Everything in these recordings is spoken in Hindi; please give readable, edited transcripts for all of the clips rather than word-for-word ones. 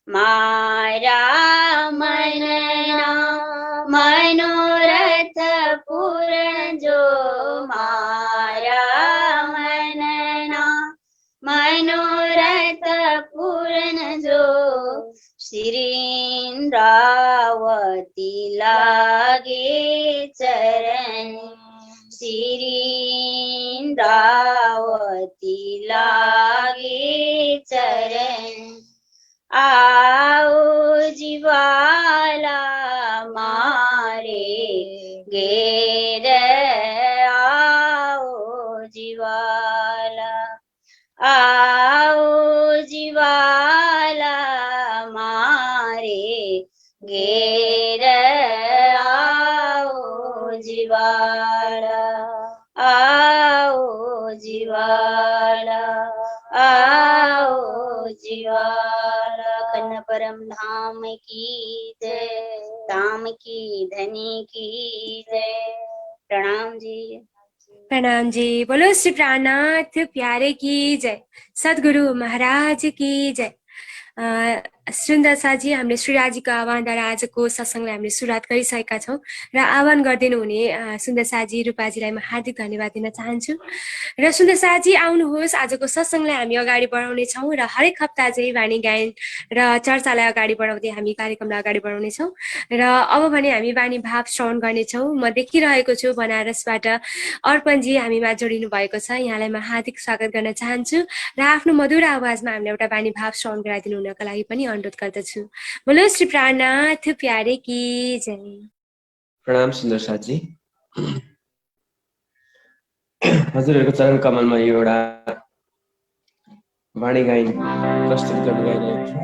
मारा मनना मनोरथ पूर्ण जो, मारा मनना मनोरथ पूर्ण जो, श्री इंद्रावती लागे चरण, श्री इंद्रावती लागे चरण। आओ जीवाला मारे घेर, आओ जीवाला, आओ जीवाला मारे घेर, आओ जीवाला, आओ जीवाला, आओ जीवाला। कन्न परम धाम की जय, धाम की धनी की जय। प्रणाम जी। प्रणाम जी। बोलो श्री प्राणनाथ प्यारे की जय, सद्गुरु महाराज की जय। सुन्दर साजी, हामीले श्रीराजीको आह्वानद्वारा आजको सत्सङ्गलाई हामीले सुरुवात गरिसकेका छौँ र आह्वान गरिदिनु हुने सुन्दर साजी रूपाजीलाई म हार्दिक धन्यवाद दिन चाहन्छु। र सुन्दर साजी आउनुहोस्, आजको सत्सङ्गलाई हामी अगाडि बढाउनेछौँ र हरेक हप्ता चाहिँ वाणी गायन र चर्चालाई अगाडि बढाउँदै हामी कार्यक्रमलाई अगाडि बढाउनेछौँ। र अब भने हामी वाणी भाव श्रवण गर्नेछौँ। म देखिरहेको छु बनारसबाट अर्पणजी हामीमा जोडिनु भएको छ, यहाँलाई म हार्दिक स्वागत गर्न चाहन्छु र आफ्नो मधुर आवाजमा हामीले एउटा वाणी भाव श्रवण गराइदिनु हुनका लागि पनि अनुरोध गर्दछु। बोलो श्री प्राणनाथ प्यारे की जय। प्रणाम सुन्दर साथी। हजुरहरूको चरण कमलमा यो एउटा वाणी गायन प्रस्तुत गर्न गइरहेको छु।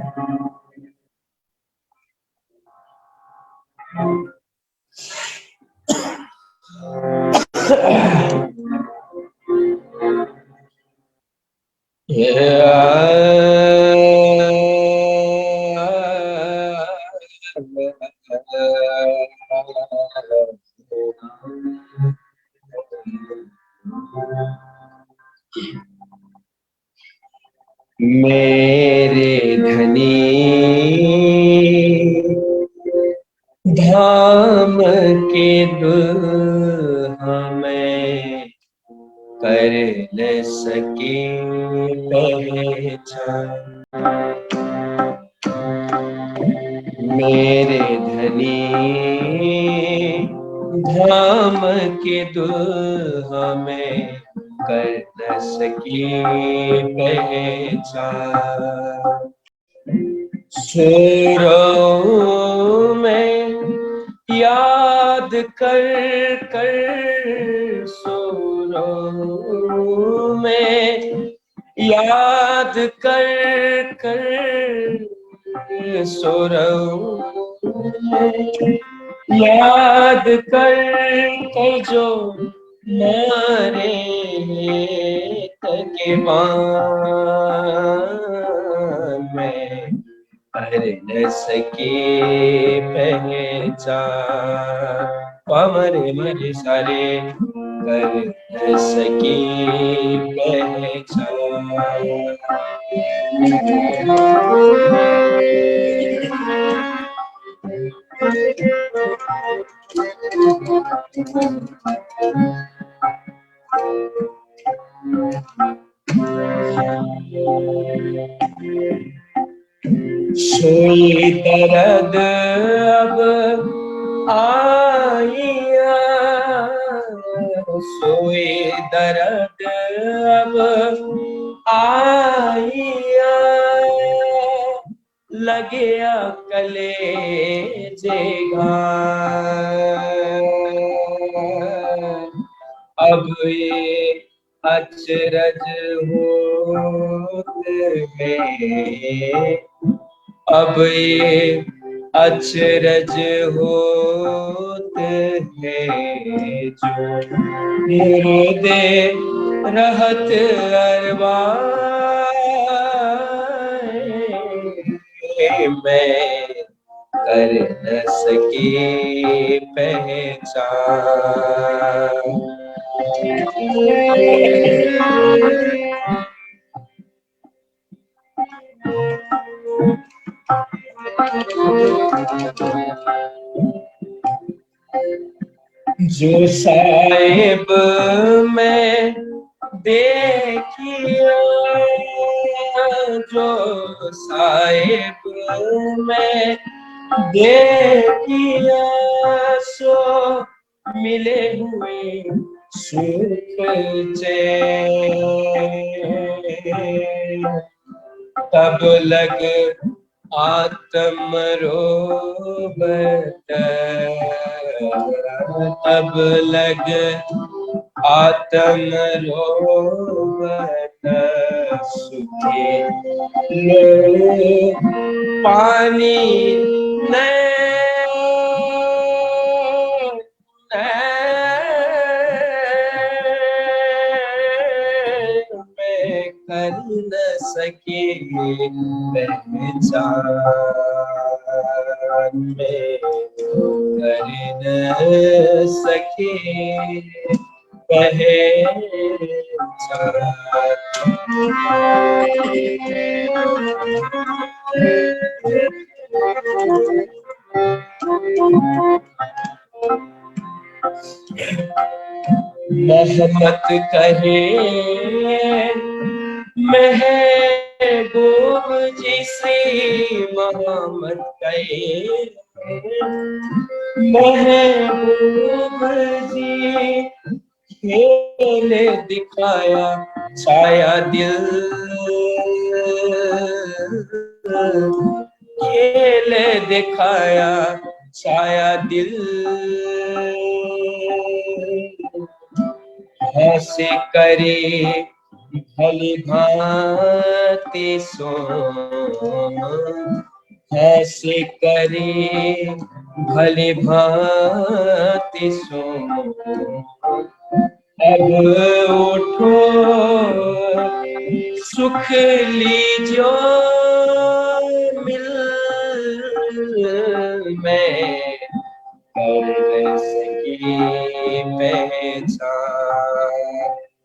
मेरे धनी धाम के दुल्हा मैं कर न सके पहचान, मेरे धनी धाम के दुल्हा मैं कर न सके पहचान। सुरों में याद कर कर, सुरों में याद कर कर, सुरों में याद कर कर जो मारे तके बान में कर न सके पहचान। पामरे मरे सारे कर न सके पहचान। सोई दर्द अब आइया, सोई दर्द अब आइया, लगे कलेजे घाट। अब ये अचरज होत है, अब ये अचरज होत है, जो हृदय रहत अरबाए मैं कर न सके पहचान। जो साहिब में देखिया, जो साहिब में देखिया, सो मिले हुए सुख चैन। तब लग आत्म रोबत, तब लग आत्म रोबत, सुखे लो पानी में कर न सके पहचान, में कर न सके मोहम्मद कहे महबूब जिसे, मोहम्मद कहे महबूब जी, खेल दिखाया छाया दिल, खेल दिखाया छाया दिल, ऐसे करे भली भांति सो, ऐसे करे भली भांति सो, अब उठो सुख लीजो मिल में, कर सकी पहचान।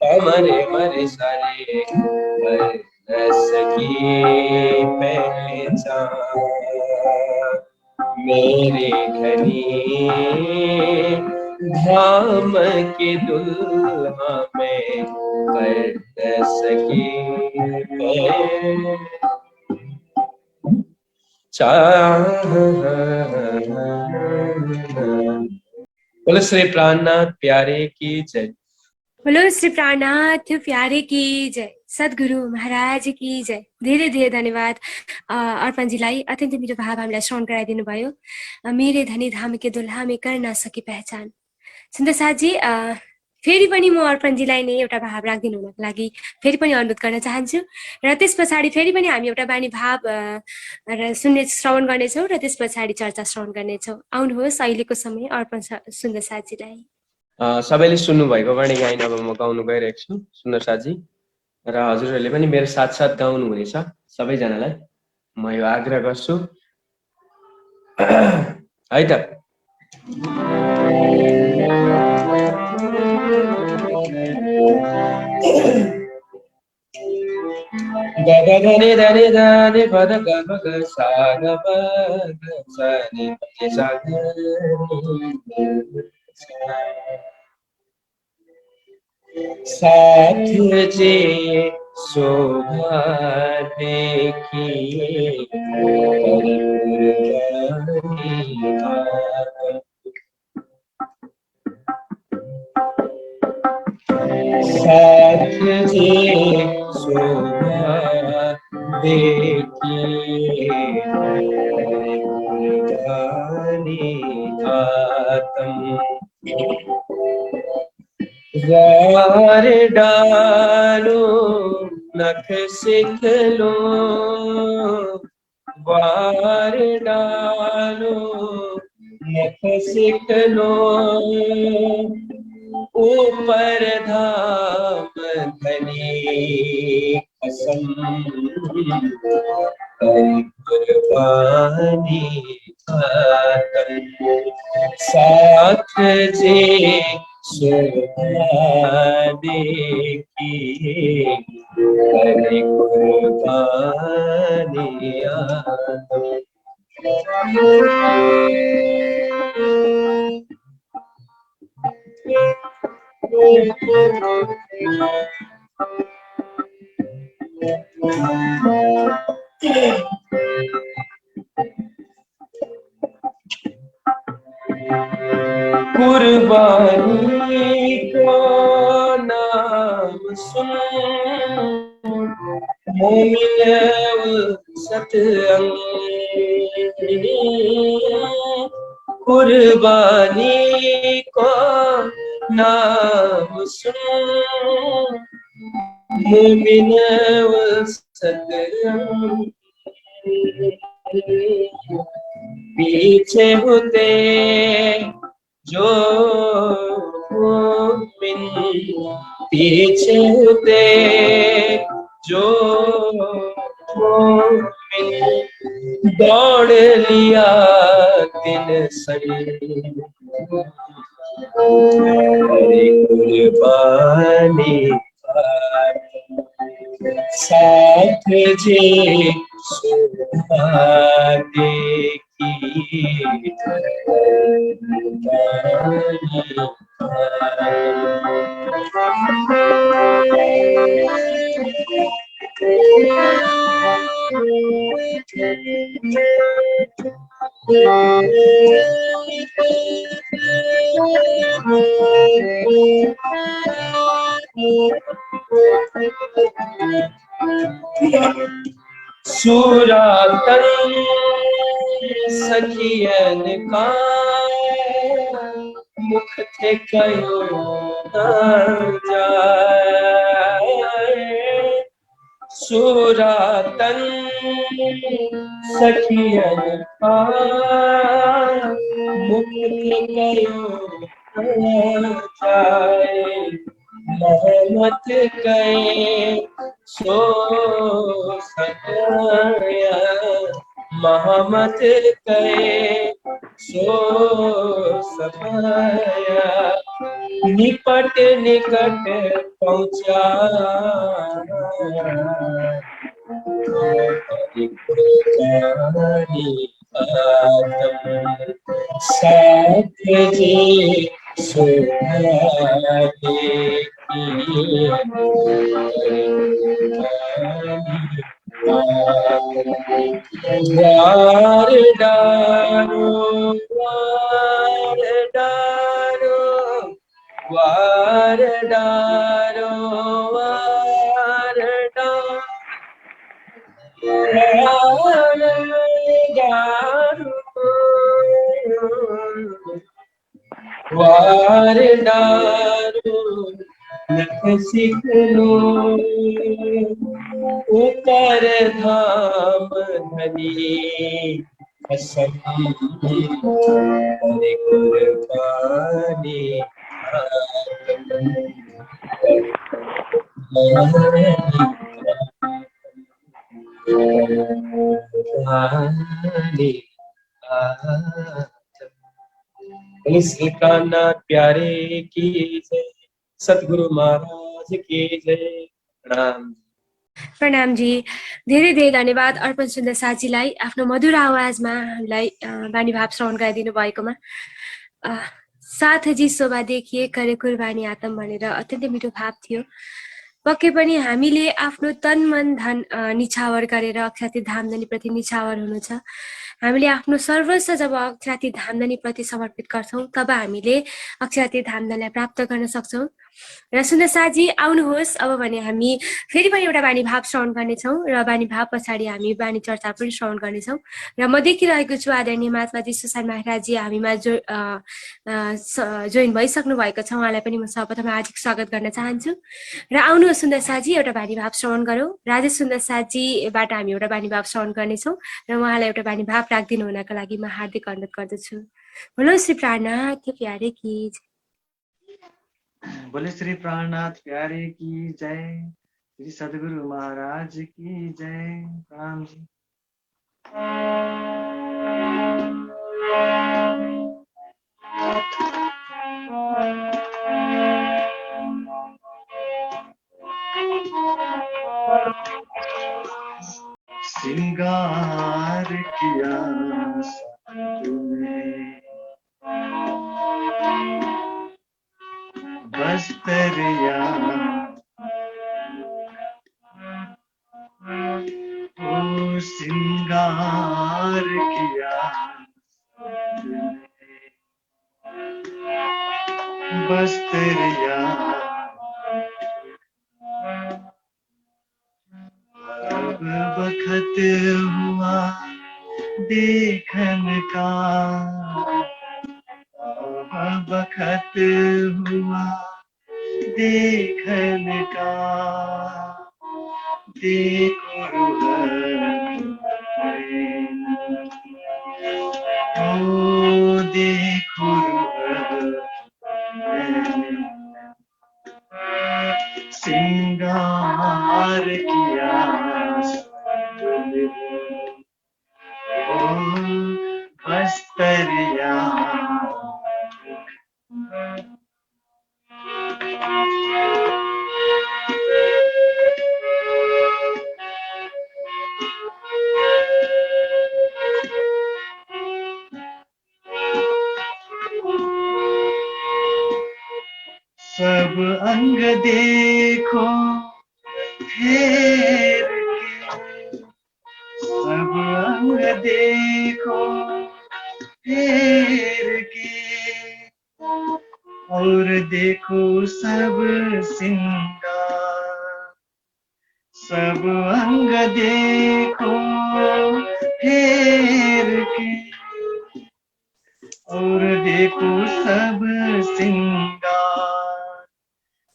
हमारे मरे सारे कर सकी पहचान, मेरे घनी धाम के दुल्हा में कर सकी बोलो श्री प्राणनाथ प्यारे की जय। बोलो श्री प्राणनाथ प्यारे की जय, सद्गुरु महाराज की जय। धेरै धेरै धन्यवाद अर्पणजीलाई, अत्यन्तै मिठो भाव हामीलाई श्रवण गराइदिनु भयो। मेरे धनी धाम के दुल्हा में कर न सके पहचान। सुन्दर साथजी, फेरि पनि म अर्पणजीलाई नै एउटा भाव राखिदिनु हुनको लागि फेरि पनि अनुरोध गर्न चाहन्छु, र त्यस पछाडि फेरि पनि हामी एउटा बानी भाव श्रवण गर्नेछौँ, र त्यस पछाडि चर्चा श्रवण गर्नेछौँ। आउनुहोस्, अहिलेको समय अर्पण सुन्दर साथजीलाई। सबैले सुन्नु भएको वाणी गायन अब म गाउनु गइरहेको छु सुन्दर साथजी, र हजुरहरूले पनि मेरो साथसाथ गाउनु हुनेछ। सबैजनालाई म यो आग्रह गर्छु है त। गग धनि धनि धनि पद गग ग सा ग प ग सा नि प सा ग साथ जे शोभा देखिए साथ जे शोभा देखिए आत्म वार डालो नख सिख लो, वार डालो नख सिख लो, ऊपर धाम धनी कसम कुर्बानी साथ जे शोभा देखिए करे कुर्बानी कुर्बानी को नाम सुन मोमिन सतअंग कुर्बानी को नाम सुन मोमिन सतअंग पीछे होते जो मोमिन पीछे होते जो मोमिन दौड़ लिया दिन संग हरे कुर्बानी साथ जी सुहागे की सूरातन सखियन का मुख थे कयो न जाए सूरातन सखियन का मुख थे कयो न जाए मोहम्मद कहे सो सताया मोहम्मद कहे सो सताया निपट निकट पहुंचा साथ जी सुहागे वार डारो वार डारो वार डारो वार डारो वार डारो लख सिखलो उतर धाम धनी कसम हरे कुर्बानी श्री कान्हा प्यारे की जय सतगुरु महाराज की जय प्रणाम प्रणाम जी धेरै धेरै धन्यवाद अर्पण सुन्दर साथीलाई आफ्नो मधुर आवाजमा हामीलाई बानी भाव श्रवण गराइदिनु भएकोमा साथ जी शोभा देखिए करे कुर्बानी आत्म भनेर अत्यन्तै मिठो भाव थियो पक्कै पनि हामीले आफ्नो तन मन धन निछावर गरेर अक्षाती धामधनी प्रति निछावर हुनु छ हामीले आफ्नो सर्वस्व जब अक्षाती धामधनी प्रति समर्पित गर्छौं तब हामीले अक्षाती धामधनीलाई प्राप्त गर्न सक्छौं र सुन्दर साथी आउनुहोस् अब भने हामी फेरि पनि एउटा बानी भाव श्रवण गर्नेछौँ र बानी भाव पछाडि हामी बानी चर्चा पनि श्रवण गर्नेछौँ र म देखिरहेको छु आदरणीय महात्माजी सुशान्त महाराजजी हामीमा जोइन भइसक्नु भएको छ उहाँलाई पनि म सर्वप्रथम हार्दिक स्वागत गर्न चाहन्छु र आउनुहोस् सुन्दर साथी एउटा बानी भाव श्रवण गरौँ राजेश सुन्दर साथीबाट हामी एउटा बानी भाव श्रवण गर्नेछौँ र उहाँलाई एउटा बानी भाव राखिदिनु हुनका लागि म हार्दिक अनुरोध गर्दछु बोलो श्री प्राणनाथ प्यारे की बोले श्री प्राणनाथ प्यारे की जय श्री सदगुरु महाराज की जय प्रणाम जी श्रृंगार किया तुमने, बस्तरिया ओ श्रृंगार किया तुमने, बस्तरिया अब बखत हुआ देखन का, अब बखत हुआ देखन का, देखो ओ देखो श्रृंगार किया तुमने, ओ बस्तरिया सब अंग देखो फेर के, सब अंग देखो फेर के, और देखो सब सिंगार, सब अंग देखो फेर के, और देखो सब सिंगार,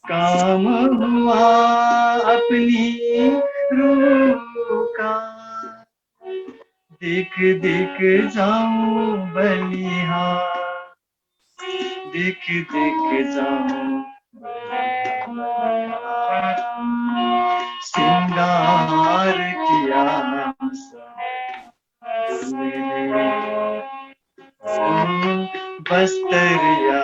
काम हुआ अपनी रूह का, देख देख जाऊं बलिहार, देख देख जाऊं बलिहार, श्रृंगार किया तुमने, ओ बस्तरिया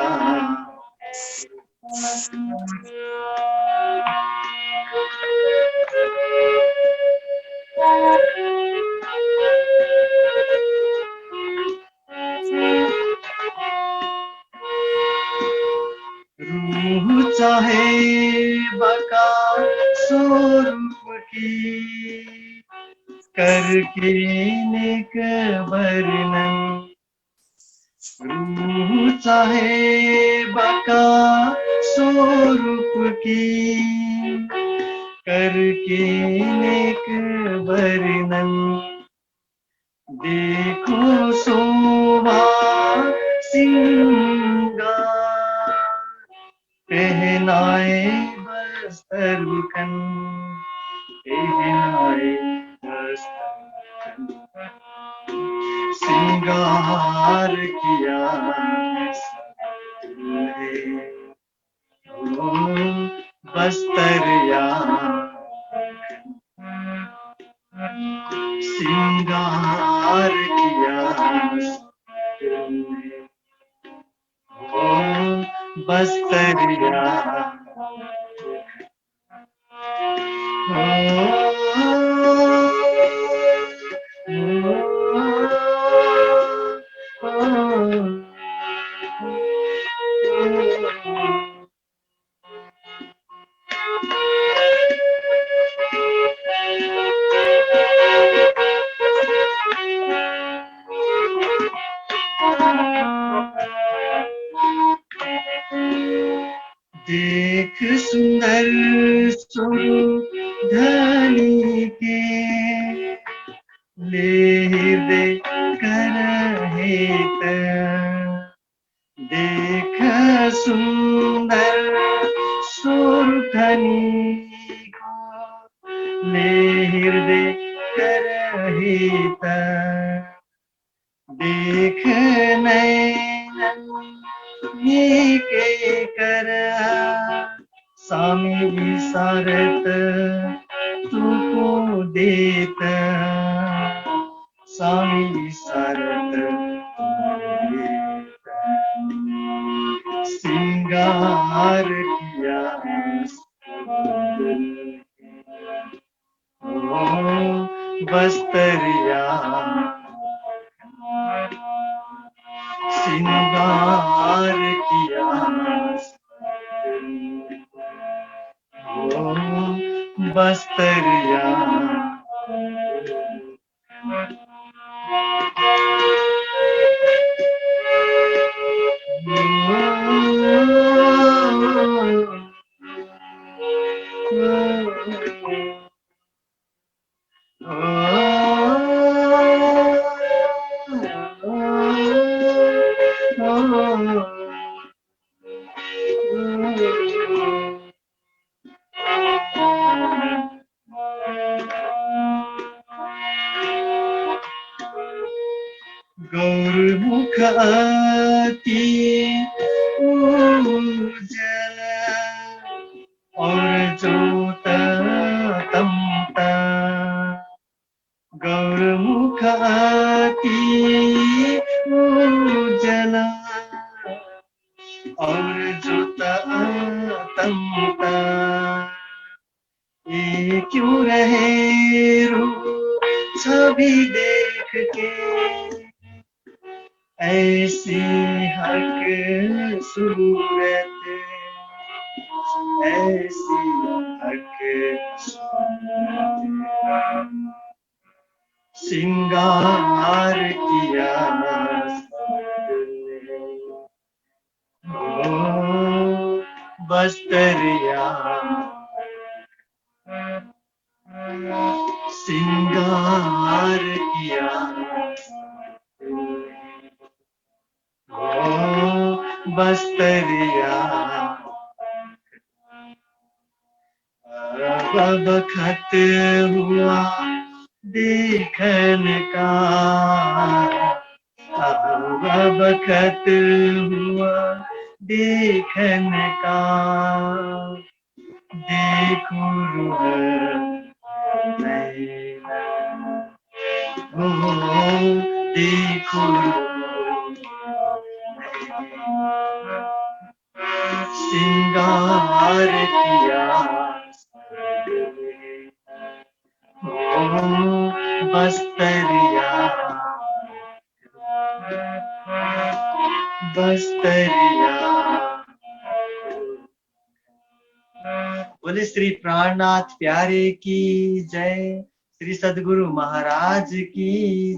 रूह चाहे बका स्वरूप की, करके नेक वर्णन, रूह चाहे बका स्वरूप की, करके नेक वर्णन, देखो शोभा सिंगार, पहनाए बस्तरकन, पहनाए बस्तरकन, श्रृंगार किया तुमने, ओ बस्तरिया श्रृंगार किया तुमने, ओ बस्तरिया देख सुंदर सुधनी के, ले हृदय कर हेत, देख सुंदर सुरधनी को, ले हृदय कर हेत, देख नैनन के कर, स्वामी विसारत तुको देत, स्वामी विसारत देत, श्रृंगार किया ओ बस्तरिया सिंगार किया ओ बस्तरिया गौरमुख अति उज्जल और ज्योत तमता गौरमुख अति उज्जल और ज्योत तमता ये क्यों रहे रूप छवि देख के ऐसी हक सूरत ऐसी हक सूरत सिंगार किया ओ बस्तरिया सिंगार किया ओ बस्तरिया अब खत हुआ देखन का अब खत हुआ देखन का देखो रूह देखो सिंगार किया बस्तरिया बस्तरिया बोले श्री प्राणनाथ प्यारे की जय श्री सद्गुरु महाराज की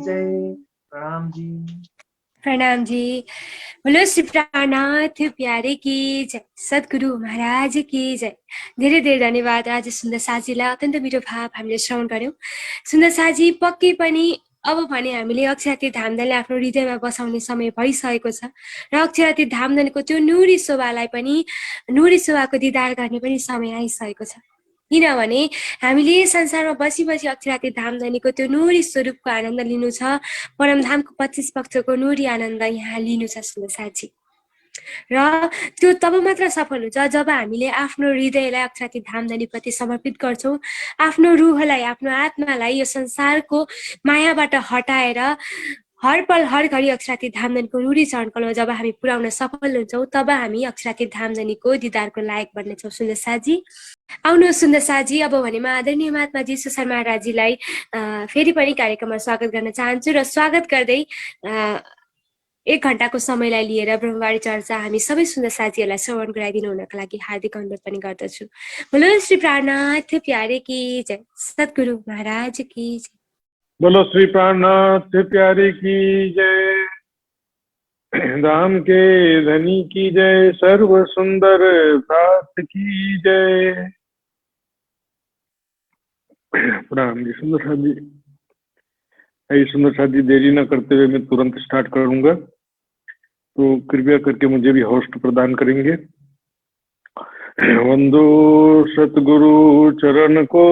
जय प्रणाम जी प्रणाम जी। बोलो श्री प्राणनाथ प्यारे की जय सद्गुरु महाराज की जय। धेरै धेरै धन्यवाद। आज सुन्दर साजीलाई अत्यन्त मिठो भाव हामीले श्रवण गर्यौं। सुन्दर साजी पक्कै पनि अब भने हामीले अक्षराती धामधनले आफ्नो हृदयमा बसाउने समय भइसकेको छ र अक्षराती धामधनको त्यो नुरी शोभालाई पनि नुरी शोभाको दिदार गर्ने पनि समय आइसकेको छ। किनभने हामीले संसारमा बसी बसी अक्षराती धामधनीको त्यो नुरी स्वरूपको आनन्द लिनु छ। परमधामको 25 पक्षको नुरी आनन्द यहाँ लिनु छ सुन्दर साजी। र त्यो तब मात्र सफल हुन्छ जब हामीले आफ्नो हृदयलाई अक्षराती धामधनीप्रति समर्पित गर्छौं, आफ्नो रूहलाई आफ्नो आत्मालाई यो संसारको मायाबाट हटाएर हर पल हर घडी अक्षराती धामधनीको नुरी चरणकलमा जब हामी पुर्याउन सफल हुन्छौं तब हामी अक्षराती धामधनीको दिदारको लायक बन्नेछौं सुन्दर साजी। आउनु सुन्दर साजी। अब भने म आदरणीय महात्मा जीशु शर्मा महाराजीलाई फेरि पनि कार्यक्रममा स्वागत गर्न चाहन्छु र स्वागत गर्दै 1 घण्टाको समयलाई लिएर ब्रह्मवाणी चर्चा हामी सबै सुन्दर साथीहरूलाई श्रवण गराइदिनु हुनका लागि हार्दिक अनुरोध पनि गर्दछु। बोलो श्री प्राणनाथ प्यारे की जय सद्गुरु महाराज की जय। बोलो श्री प्राणनाथ प्यारे की जय धाम के धनी की जय सर्व सुंदर प्रात की जय। प्रणाम जी सुंदर साथ जी। सुंदर साथ जी देरी न करते हुए मैं तुरंत स्टार्ट करूंगा, तो कृपया करके मुझे भी होस्ट प्रदान करेंगे। वंदो सतगुरु चरण को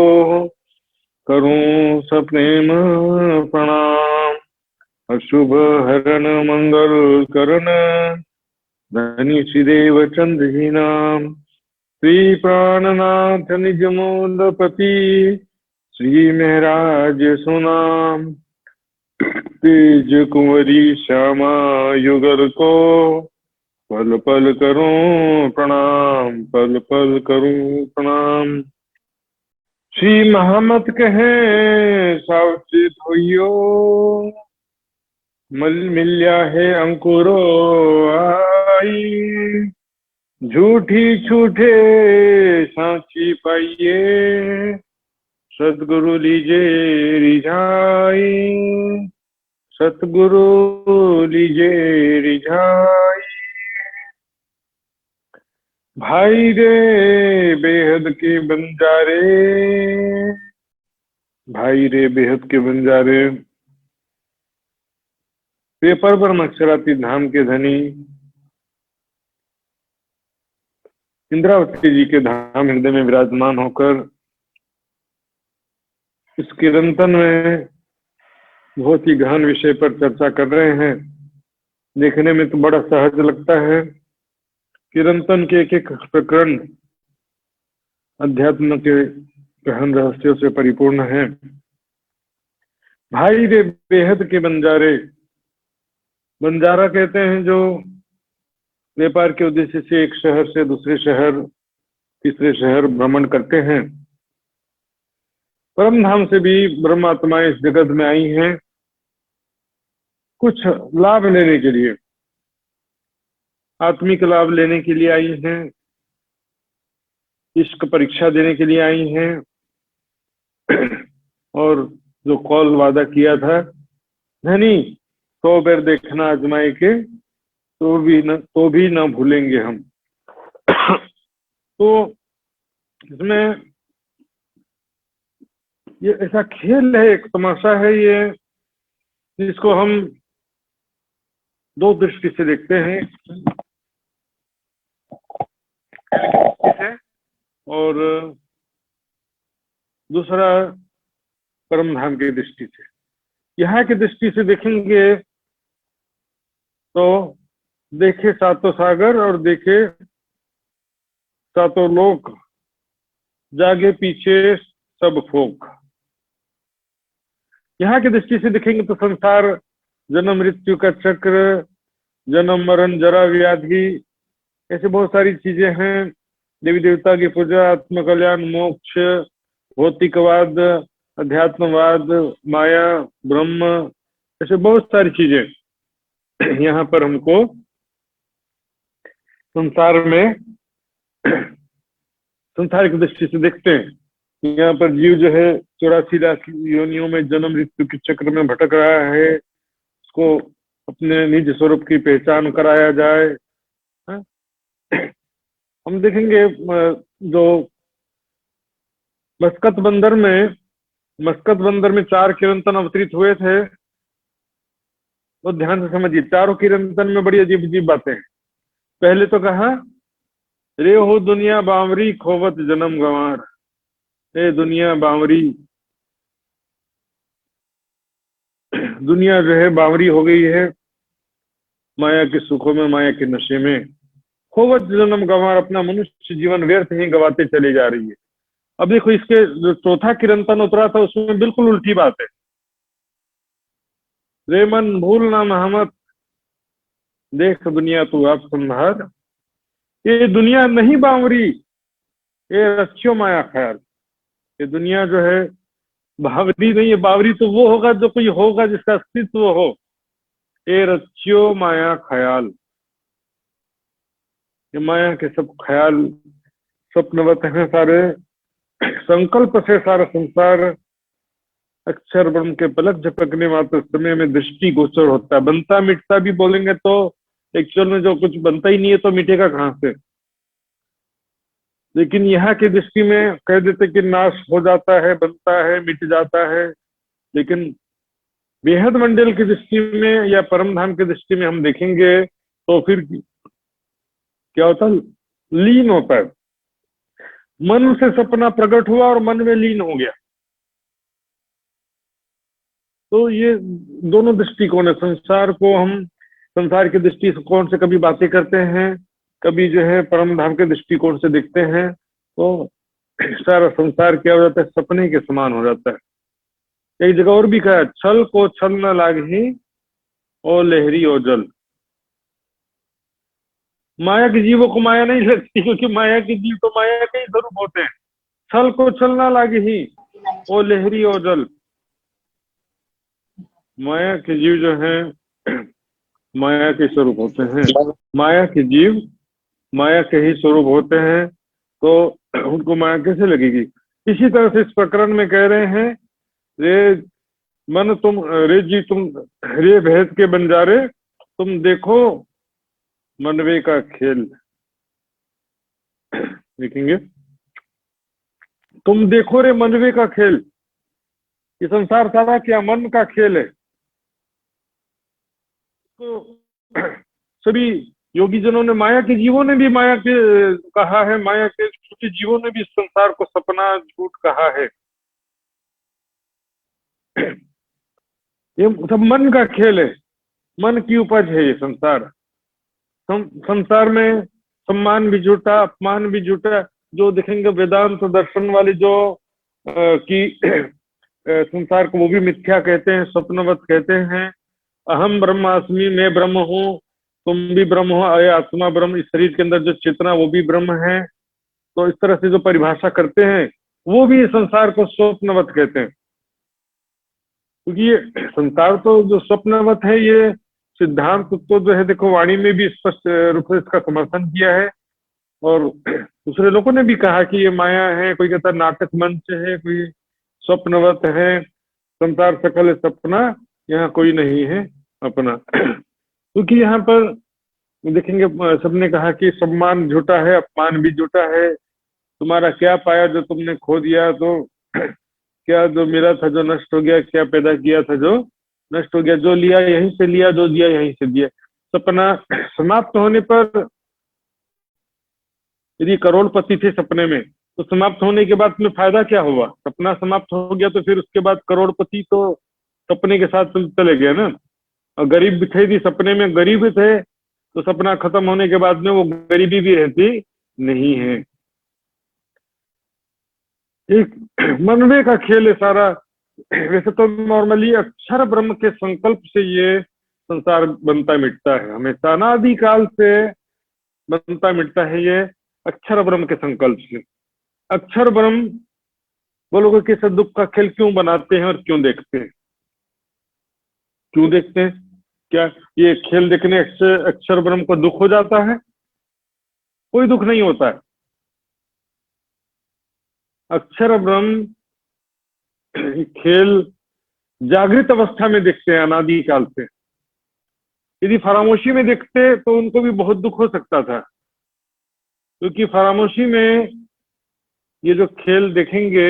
करूं सप्रेम प्रणाम, अशुभ हरण मंगल करण धनी श्रीदेव चंद्र ही नाम। श्री प्राणनाथ निज मूलपति श्री महराज सुनाम। तेज कुंवरी श्यामा युगल को पल पल करूं प्रणाम, पल पल करूं प्रणाम। श्री महामत कहें सावचेत होइयो, मल मिल्या है अंकुरो आई, झूठी छूठे सांची पाइये, सतगुरु लीजे रिझाई, सतगुरु लीजे रिझाई। भाई रे बेहद के बंजारे, भाई रे बेहद के बंजारे, पेपर पर अक्षराती धाम के धनी इंद्रावती जी के धाम हृदय में विराजमान होकर इस कीर्तन में बहुत ही गहन विषय पर चर्चा कर रहे हैं। देखने में तो बड़ा सहज लगता है। कीर्तन के एक एक प्रकरण अध्यात्म के गहन रहस्यों से परिपूर्ण है। भाई रे बेहद के बंजारे, बंजारा कहते हैं जो व्यापार के उद्देश्य से एक शहर से दूसरे शहर, तीसरे शहर भ्रमण करते हैं। परम धाम से भी ब्रह्मात्माएं इस जगत में आई हैं कुछ लाभ लेने के लिए, आत्मिक लाभ लेने के लिए आई हैं, इश्क परीक्षा देने के लिए आई हैं। और जो कौल वादा किया था, धनी 100 बार देखना आजमाए के तो भी न भूलेंगे हम। तो इसमें ये ऐसा खेल है, एक तमाशा है ये, जिसको हम दो दृष्टि से देखते हैं, और दूसरा परम धाम की दृष्टि से। यहाँ की दृष्टि से देखेंगे तो देखे सातों सागर और देखे सातों लोक, जागे पीछे सब फोक। यहाँ की दृष्टि से देखेंगे तो संसार, जन्म मृत्यु का चक्र, जन्म मरण जरा व्याधि, ऐसे बहुत सारी चीजें हैं। देवी देवता की पूजा, आत्म कल्याण, मोक्ष, भौतिकवाद, अध्यात्मवाद, माया, ब्रह्म, ऐसे बहुत सारी चीजें यहाँ पर हमको संसार में संसार की दृष्टि से देखते हैं। यहाँ पर जीव जो है 84 लाख योनियों में जन्म मृत्यु के चक्र में भटक रहा है, उसको अपने निज स्वरूप की पहचान कराया जाए। हम देखेंगे जो मस्कत बंदर में 4 कीर्तन अवतरित हुए थे, तो ध्यान से समझिए। चारों कीर्तन में बड़ी अजीब अजीब बातें हैं। पहले तो कहा, रे हो दुनिया बावरी खोवत जन्म गंवार, ए दुनिया बावरी, दुनिया जो है बावरी हो गई है, माया के सुखों में, माया के नशे में, खोवत जन्म गंवार, अपना मनुष्य जीवन व्यर्थ ही गवाते चली जा रही है। अब देखो, इसके जो चौथा कीर्तन उतरा था उसमें बिल्कुल उल्टी बात है। रे मन भूल ना महमत, देख दुनिया तू आप संभार, ये दुनिया नहीं बावरी, ये रच्यो माया ख्याल। ये दुनिया जो है बावरी नहीं है, बावरी तो वो होगा जो कोई होगा जिसका अस्तित्व हो। ये रच्यो माया ख्याल, ये माया के सब ख्याल स्वप्नवत हैं सारे। संकल्प से सारा संसार अक्षर ब्रह्म के पलक झपकने मात्र समय में दृष्टि गोचर होता है। बनता मिटता भी बोलेंगे तो एक्चुअल में जो कुछ बनता ही नहीं है तो मिटेगा कहाँ से। लेकिन यहाँ की दृष्टि में कह देते कि नाश हो जाता है, बनता है, मिट जाता है। लेकिन बेहद मंडल की दृष्टि में या परम धाम की दृष्टि में हम देखेंगे तो फिर क्या होता है, लीन होता है। मन से सपना प्रकट हुआ और मन में लीन हो गया। तो ये दोनों दृष्टिकोण है। संसार को हम संसार के दृष्टिकोण से कभी बातें करते हैं, कभी जो है परम धाम के दृष्टिकोण से देखते हैं, तो सारा संसार क्या हो जाता है, सपने के समान हो जाता है। एक जगह और भी कहा, छल को छल न लागी ओ लहरी ओ जल। माया के जीवों को माया नहीं लगती, क्योंकि माया के जीव तो माया के ही स्वरूप होते हैं। छल को छलना लागे ही ओ लहरी ओ जल। माया के जीव जो हैं माया के स्वरूप होते हैं। माया के जीव माया के ही स्वरूप होते हैं, तो उनको माया कैसे लगेगी। इसी तरह से इस प्रकरण में कह रहे हैं, रे मन तुम, रे जी तुम, रे भैंस के बंजारे तुम देखो मनवे का खेल। देखेंगे, तुम देखो रे मनवे का खेल। ये संसार सारा क्या मन का खेल है। तो सभी योगी जनों ने, माया के जीवों ने भी माया के कहा है, माया के झूठे जीवों ने भी इस संसार को सपना झूठ कहा है। ये सब मन का खेल है, मन की उपज है ये संसार। संसार में सम्मान भी झूठा, अपमान भी झूठा। जो देखेंगे वेदांत दर्शन वाले जो कि संसार को वो भी मिथ्या कहते हैं, स्वप्नवत कहते हैं। अहम ब्रह्मास्मि, मैं ब्रह्म हूँ, तुम भी ब्रह्म हो, अय आत्मा ब्रह्म। इस शरीर के अंदर जो चेतना वो भी ब्रह्म है। तो इस तरह से जो परिभाषा करते हैं वो भी संसार को स्वप्नवत कहते हैं। क्योंकि ये संसार तो जो स्वप्नवत है, ये सिद्धांत तो जो है देखो वाणी में भी स्पष्ट रूप से इसका समर्थन किया है, और दूसरे लोगों ने भी कहा कि ये माया है। कोई कहता नाटक मंच है, कोई स्वप्नवत है। संसार सकल सपना, यहाँ कोई नहीं है अपना। क्योंकि यहाँ पर देखेंगे सबने कहा कि सम्मान झूठा है, अपमान भी झूठा है। तुम्हारा क्या पाया जो तुमने खो दिया, तो क्या जो मेरा था जो नष्ट हो गया, क्या पैदा किया था जो नष्ट हो गया। जो लिया यहीं से लिया, जो दिया यहीं से दिया। सपना समाप्त होने पर, यदि करोड़पति थे सपने में, तो समाप्त होने के बाद में फायदा क्या हुआ। सपना समाप्त हो गया तो फिर उसके बाद करोड़पति तो सपने के साथ चले गए ना। और गरीब भी थे, सपने में गरीब थे, तो सपना खत्म होने के बाद में वो गरीबी भी रहती नहीं है। एक मनवे का खेल है सारा। वैसे तो नॉर्मली अक्षर ब्रह्म के संकल्प से ये संसार बनता मिटता है, हमेशा अनादिकाल से बनता मिटता है ये अक्षर ब्रह्म के संकल्प से। अक्षर ब्रह्म बोलोगे कि सब दुख का खेल क्यों बनाते हैं और क्यों देखते हैं। क्यों देखते हैं? क्या ये खेल देखने से अक्षर ब्रह्म को दुख हो जाता है? कोई दुख नहीं होता है। अक्षर ब्रह्म खेल जागृत अवस्था में देखते हैं अनादि काल से। यदि फरामोशी में देखते तो उनको भी बहुत दुख हो सकता था, क्योंकि फरामोशी में ये जो खेल देखेंगे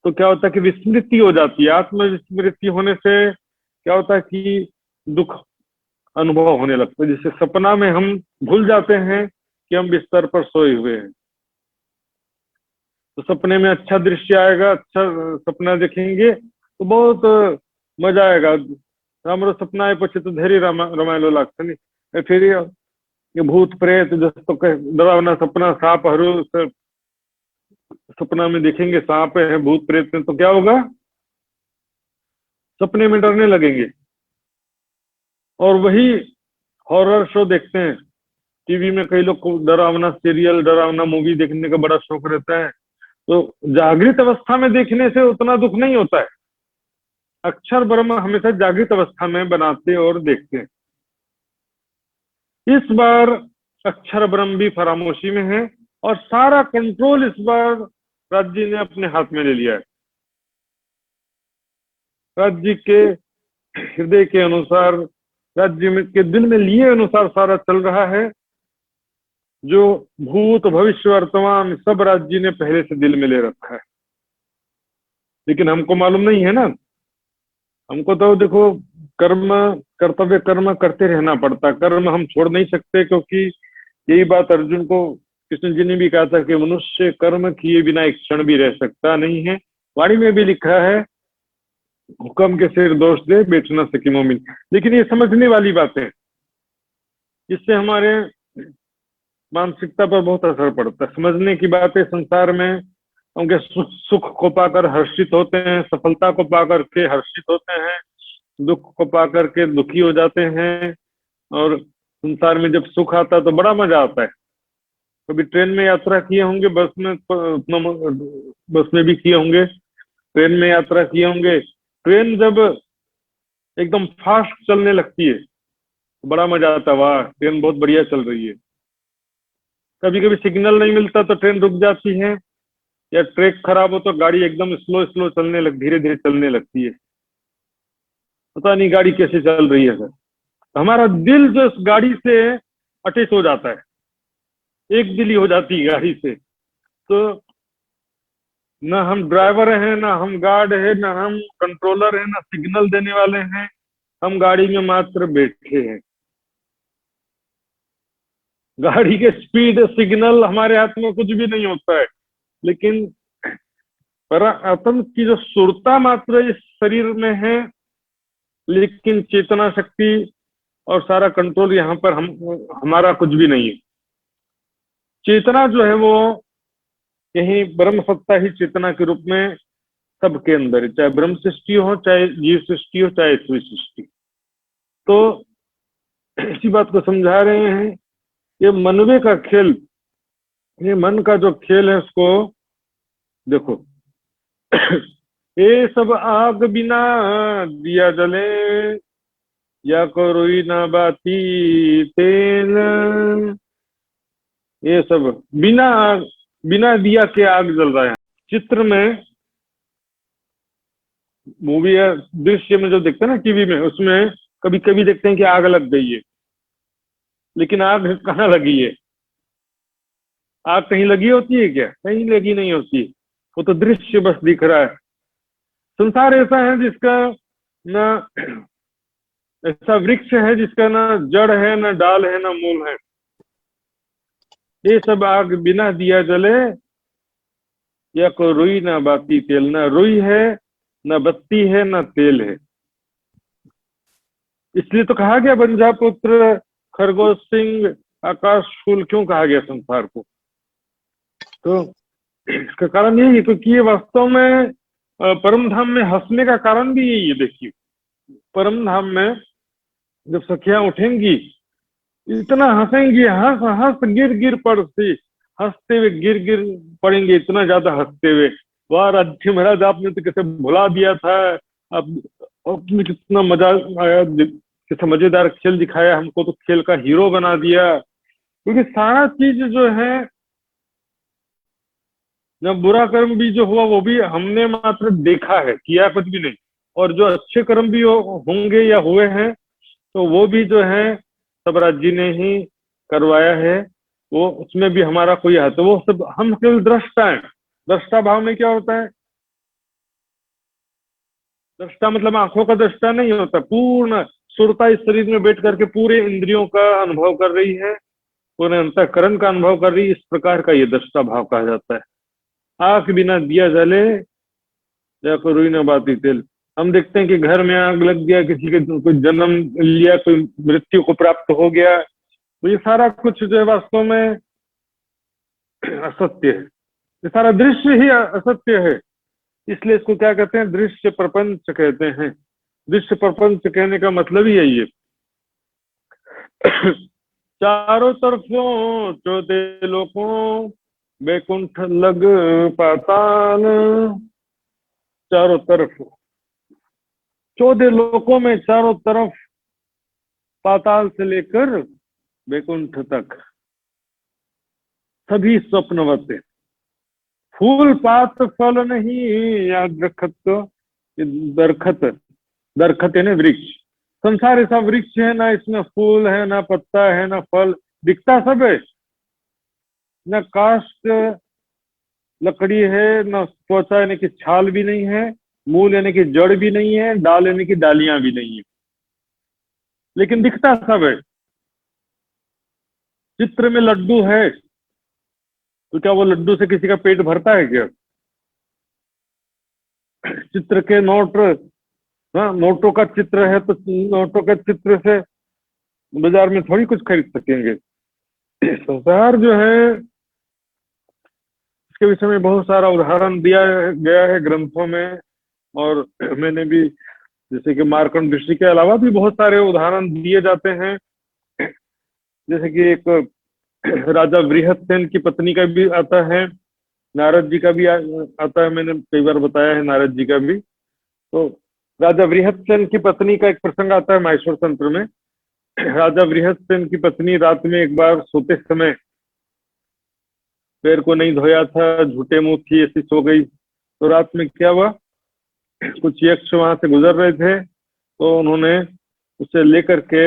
तो क्या होता है कि विस्मृति हो जाती है। आत्मविस्मृति होने से क्या होता है कि दुख अनुभव होने लगता है। जैसे सपना में हम भूल जाते हैं कि हम बिस्तर पर सोए हुए हैं, तो सपने में अच्छा दृश्य आएगा, अच्छा सपना देखेंगे तो बहुत मजा आएगा। रामरो सपना है पछे तो धैर्य रमायलो लाग्छ नि। फिर ये भूत प्रेत जस्तो डरावना सपना, सांप हरू सपना में देखेंगे, सांप है, भूत प्रेत में, तो क्या होगा? सपने में डरने लगेंगे। और वही हॉरर शो देखते हैं टीवी में। कई लोग को डरावना सीरियल, डरावना मूवी देखने का बड़ा शौक रहता है। तो जागृत अवस्था में देखने से उतना दुख नहीं होता है। अक्षर ब्रह्म हमेशा जागृत अवस्था में बनाते और देखते हैं। इस बार अक्षर ब्रह्म भी फरामोशी में है और सारा कंट्रोल इस बार राज्य ने अपने हाथ में ले लिया है। राज्य के हृदय के अनुसार, राज्य में के दिल में लिए अनुसार सारा चल रहा है। जो भूत भविष्य वर्तमान सब राज्य ने पहले से दिल में ले रखा है, लेकिन हमको मालूम नहीं है ना। हमको तो देखो कर्म, कर्तव्य कर्म करते रहना पड़ता। कर्म हम छोड़ नहीं सकते, क्योंकि यही बात अर्जुन को कृष्ण जी ने भी कहा था कि मनुष्य कर्म किए बिना एक क्षण भी रह सकता नहीं है। वाणी में भी लिखा है, हुक्म के सिर दोष दे बैठ न सकी मोमिन। लेकिन ये समझने वाली बातें, इससे हमारे मानसिकता पर बहुत असर पड़ता है। समझने की बातें, संसार में उनके सुख को पाकर हर्षित होते हैं, सफलता को पाकर के हर्षित होते हैं, दुख को पाकर के दुखी हो जाते हैं। और संसार में जब सुख आता है तो बड़ा मजा आता है, कभी ट्रेन में यात्रा किए होंगे, बस में भी किए होंगे, ट्रेन में यात्रा किए होंगे। ट्रेन जब एकदम फास्ट चलने लगती है तो बड़ा मजा आता है, वाह ट्रेन बहुत बढ़िया चल रही है। कभी कभी सिग्नल नहीं मिलता तो ट्रेन रुक जाती है, या ट्रैक खराब हो तो गाड़ी एकदम स्लो स्लो धीरे धीरे चलने लगती है। पता नहीं गाड़ी कैसे चल रही है सर। हमारा दिल जो इस गाड़ी से अटैच हो जाता है, एक दिली हो जाती है गाड़ी से। तो ना हम ड्राइवर हैं, ना हम गार्ड है, ना हम कंट्रोलर हैं, ना सिग्नल देने वाले हैं, हम गाड़ी में मात्र बैठे हैं। गाड़ी के स्पीड सिग्नल हमारे हाथ में कुछ भी नहीं होता है, लेकिन परात्म की जो सुरता मात्र इस शरीर में है, लेकिन चेतना शक्ति और सारा कंट्रोल यहाँ पर हमारा कुछ भी नहीं है। चेतना जो है वो यही ब्रह्म सत्ता ही चेतना के रूप में सबके अंदर है, चाहे ब्रह्म सृष्टि हो, चाहे जीव सृष्टि हो, चाहे ईश्वर सृष्टि। तो इसी बात को समझा रहे हैं, ये मनवे का खेल, ये मन का जो खेल है उसको देखो। ये सब आग बिना दिया जले, या कोई ना बाती तेल। ये सब बिना दिया के आग जल रहा है। चित्र में, मूवी या दृश्य में जो देखते हैं ना टीवी में, उसमें कभी कभी देखते हैं कि आग लग गई है, लेकिन आग कहाँ लगी है? आग कहीं लगी होती है क्या? कहीं लगी नहीं होती, वो तो दृश्य बस दिख रहा है। संसार ऐसा है जिसका ना, ऐसा वृक्ष है जिसका ना जड़ है, ना डाल है, ना मूल है। ये सब आग बिना दिया जले, या कोई रुई ना बाती तेल। ना रुई है, ना बत्ती है, ना तेल है। इसलिए तो कहा गया बंजा पुत्र खरगोश सिंह आकाश फूल क्यों कहा गया संसार को? तो इसका कारण यही है क्योंकि ये वास्तव में परम धाम में हंसने का कारण भी यही है। देखिए, परम धाम में जब सखियां उठेंगी, इतना हंसेंगी, हंस हंस गिर गिर पड़ती, हंसते हुए गिर पड़ेंगे, इतना ज्यादा हंसते हुए। वाह राधे महाराज, आपने तो कैसे भुला दिया था, आपने कितना मजा आया, कितना मजेदार खेल दिखाया, हमको तो खेल का हीरो बना दिया। क्योंकि सारा चीज जो है, जब बुरा कर्म भी जो हुआ वो भी हमने मात्र देखा है, किया कुछ भी नहीं। और जो अच्छे कर्म भी होंगे या हुए हैं, तो वो भी जो है सब राज जी ने ही करवाया है। वो उसमें भी हमारा कोई हाथ, वो सब हम केवल दृष्टा हैं। दृष्टा भाव में क्या होता है? दृष्टा मतलब आंखों का दृष्टा नहीं होता, पूर्ण सुरता इस शरीर में बैठ करके पूरे इंद्रियों का अनुभव कर रही है, पूरे अंतःकरण का अनुभव कर रही है। इस प्रकार का ये दृष्टा भाव कहा जाता है। आग बिना दिया जले, या कोई रुई ना बाती तेल। हम देखते हैं कि घर में आग लग गया, किसी के कोई जन्म लिया, कोई मृत्यु को प्राप्त हो गया, तो ये सारा कुछ जो है वास्तव में असत्य है। ये सारा दृश्य ही असत्य है। इसलिए इसको क्या कहते हैं? दृश्य प्रपंच कहते हैं। दृश्य प्रपंच कहने का मतलब ही यही है। चारों तरफों चौथे लोकों, बैकुंठ लग पाताल। चारों तरफ 14 लोकों में, चारों तरफ, पाताल से लेकर बैकुंठ तक सभी स्वप्नवत है। फूल पात फल नहीं, या दरखत, दरखत है ना वृक्ष। संसार ऐसा वृक्ष है, ना इसमें फूल है, ना पत्ता है, ना फल, दिखता सब है। न काष्ठ लकड़ी है, न त्वचा यानी कि छाल भी नहीं है, मूल यानी कि जड़ भी नहीं है, डाल यानी कि डालियां भी नहीं है, लेकिन दिखता सब है। चित्र में लड्डू है, तो क्या वो लड्डू से किसी का पेट भरता है क्या? चित्र के नोट, हाँ, नोटों का चित्र है तो नोटों के चित्र से बाजार में थोड़ी कुछ खरीद सकेंगे। संसार जो है, इसके विषय में बहुत सारा उदाहरण दिया गया है ग्रंथों में, और मैंने भी, जैसे कि मार्कंड ऋषि के अलावा भी बहुत सारे उदाहरण दिए जाते हैं। जैसे कि एक राजा बृहस्सेन की पत्नी का भी आता है, नारद जी का भी आता है, मैंने कई बार बताया है नारद जी का भी। तो राजा बृहस्सेन की पत्नी का एक प्रसंग आता है माहेश्वर तंत्र में। राजा बृहस्सेन की पत्नी रात में एक बार सोते समय पैर को नहीं धोया था, झूठे मुंह थी, ऐसी सो गई। तो रात में क्या हुआ, कुछ यक्ष वहां से गुजर रहे थे, तो उन्होंने उसे लेकर के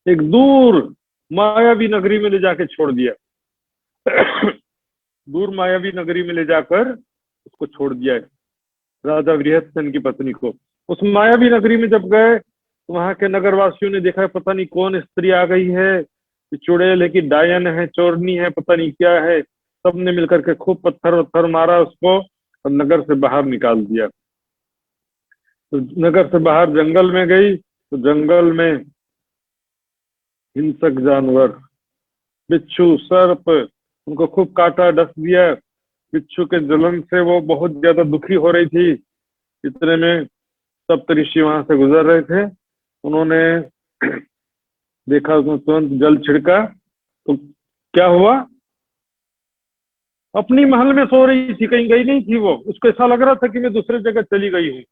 एक दूर मायावी नगरी में ले जाके छोड़ दिया। दूर मायावी नगरी में ले जाकर उसको छोड़ दिया है, राजा बृहस्सेन की पत्नी को। उस मायावी नगरी में जब गए तो वहां के नगरवासियों ने देखा पता नहीं कौन स्त्री आ गई है, चुड़ैल है कि डायन है, चोरनी है, पता नहीं क्या है। सबने मिलकर के खूब पत्थर वत्थर मारा उसको और नगर से बाहर निकाल दिया। तो नगर से बाहर जंगल में गई, तो जंगल में हिंसक जानवर, बिच्छू, सर्प, उनको खूब काटा, डस दिया। बिच्छू के जलन से वो बहुत ज्यादा दुखी हो रही थी। इतने में सप्तऋषि वहां से गुजर रहे थे, उन्होंने देखा, उसमें तुरंत जल छिड़का। तो क्या हुआ, अपनी महल में सो रही थी, कहीं गई नहीं थी वो। उसको ऐसा लग रहा था कि मैं दूसरे जगह चली गई हूँ।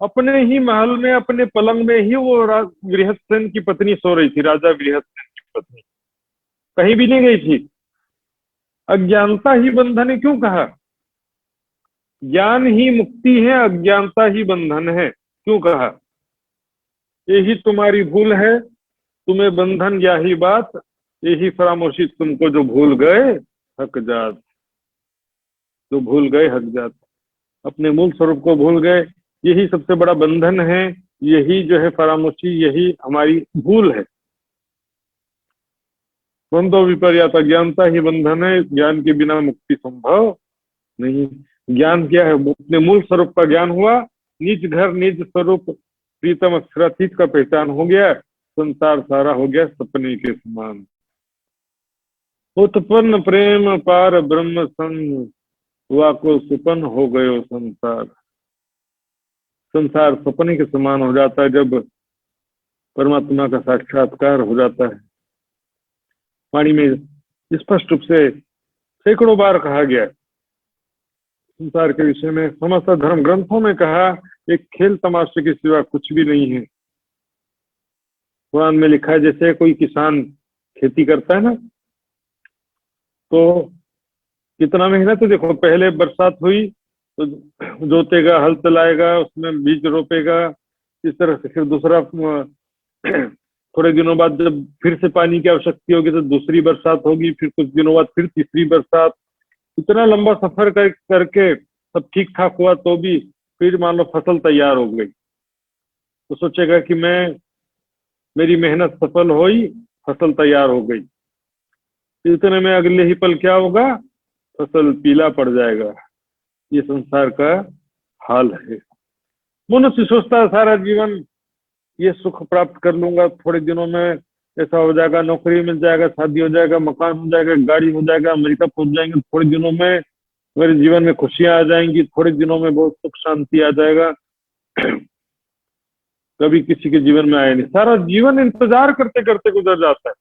अपने ही महल में, अपने पलंग में ही वो बृहस्सेन की पत्नी सो रही थी, राजा बृहस्सेन की पत्नी, कहीं भी नहीं गई थी। अज्ञानता ही बंधन है, क्यों कहा? ज्ञान ही मुक्ति है, अज्ञानता ही बंधन है, क्यों कहा? यही तुम्हारी भूल है, तुम्हें बंधन यही बात, यही फरामोशी तुमको जो भूल गए हक जात। जो भूल गए हक जात, अपने मूल स्वरूप को भूल गए, यही सबसे बड़ा बंधन है, यही जो है फरामोशी, यही हमारी भूल है। बंधो विपर्यात, अज्ञानता ही बंधन है, ज्ञान के बिना मुक्ति संभव नहीं। ज्ञान क्या है? अपने मूल स्वरूप का ज्ञान हुआ, निज घर निज स्वरूप प्रीतम अक्षरातीत का पहचान हो गया, संसार सारा हो गया सपने के समान। उत्पन्न प्रेम पार ब्रह्म संग, वाको सुपन हो गयो संसार। संसार सपने के समान हो जाता है जब परमात्मा का साक्षात्कार हो जाता है। वाणी में स्पष्ट रूप से सैकड़ों बार कहा गया संसार के विषय में, समस्त धर्म ग्रंथों में कहा, एक खेल तमाशे के सिवा कुछ भी नहीं है। कुरान में लिखा है, जैसे कोई किसान खेती करता है ना, तो कितना मेहनत है। देखो, पहले बरसात हुई तो जोतेगा, हल चलाएगा, उसमें बीज रोपेगा, इस तरह से फिर दूसरा, थोड़े दिनों बाद जब फिर से पानी की आवश्यकता होगी तो दूसरी बरसात होगी, फिर कुछ दिनों बाद फिर तीसरी बरसात। इतना लंबा सफर करके सब ठीक ठाक हुआ तो भी फिर मान लो फसल तैयार हो गई, तो सोचेगा कि मेरी मेहनत सफल हुई, फसल तैयार हो गई। इतने में अगले ही पल क्या होगा, फसल पीला पड़ जाएगा। ये संसार का हाल है। मनुष्य सोचता है सारा जीवन ये सुख प्राप्त कर लूंगा, थोड़े दिनों में ऐसा हो जाएगा, नौकरी मिल जाएगा, शादी हो जाएगा, मकान हो जाएगा, गाड़ी हो जाएगा, अमेरिका पहुंच जाएंगे, थोड़े दिनों में मेरे जीवन में खुशियां आ जाएंगी, थोड़े दिनों में बहुत सुख शांति आ जाएगा। कभी किसी के जीवन में आया नहीं, सारा जीवन इंतजार करते करते गुजर जाता है।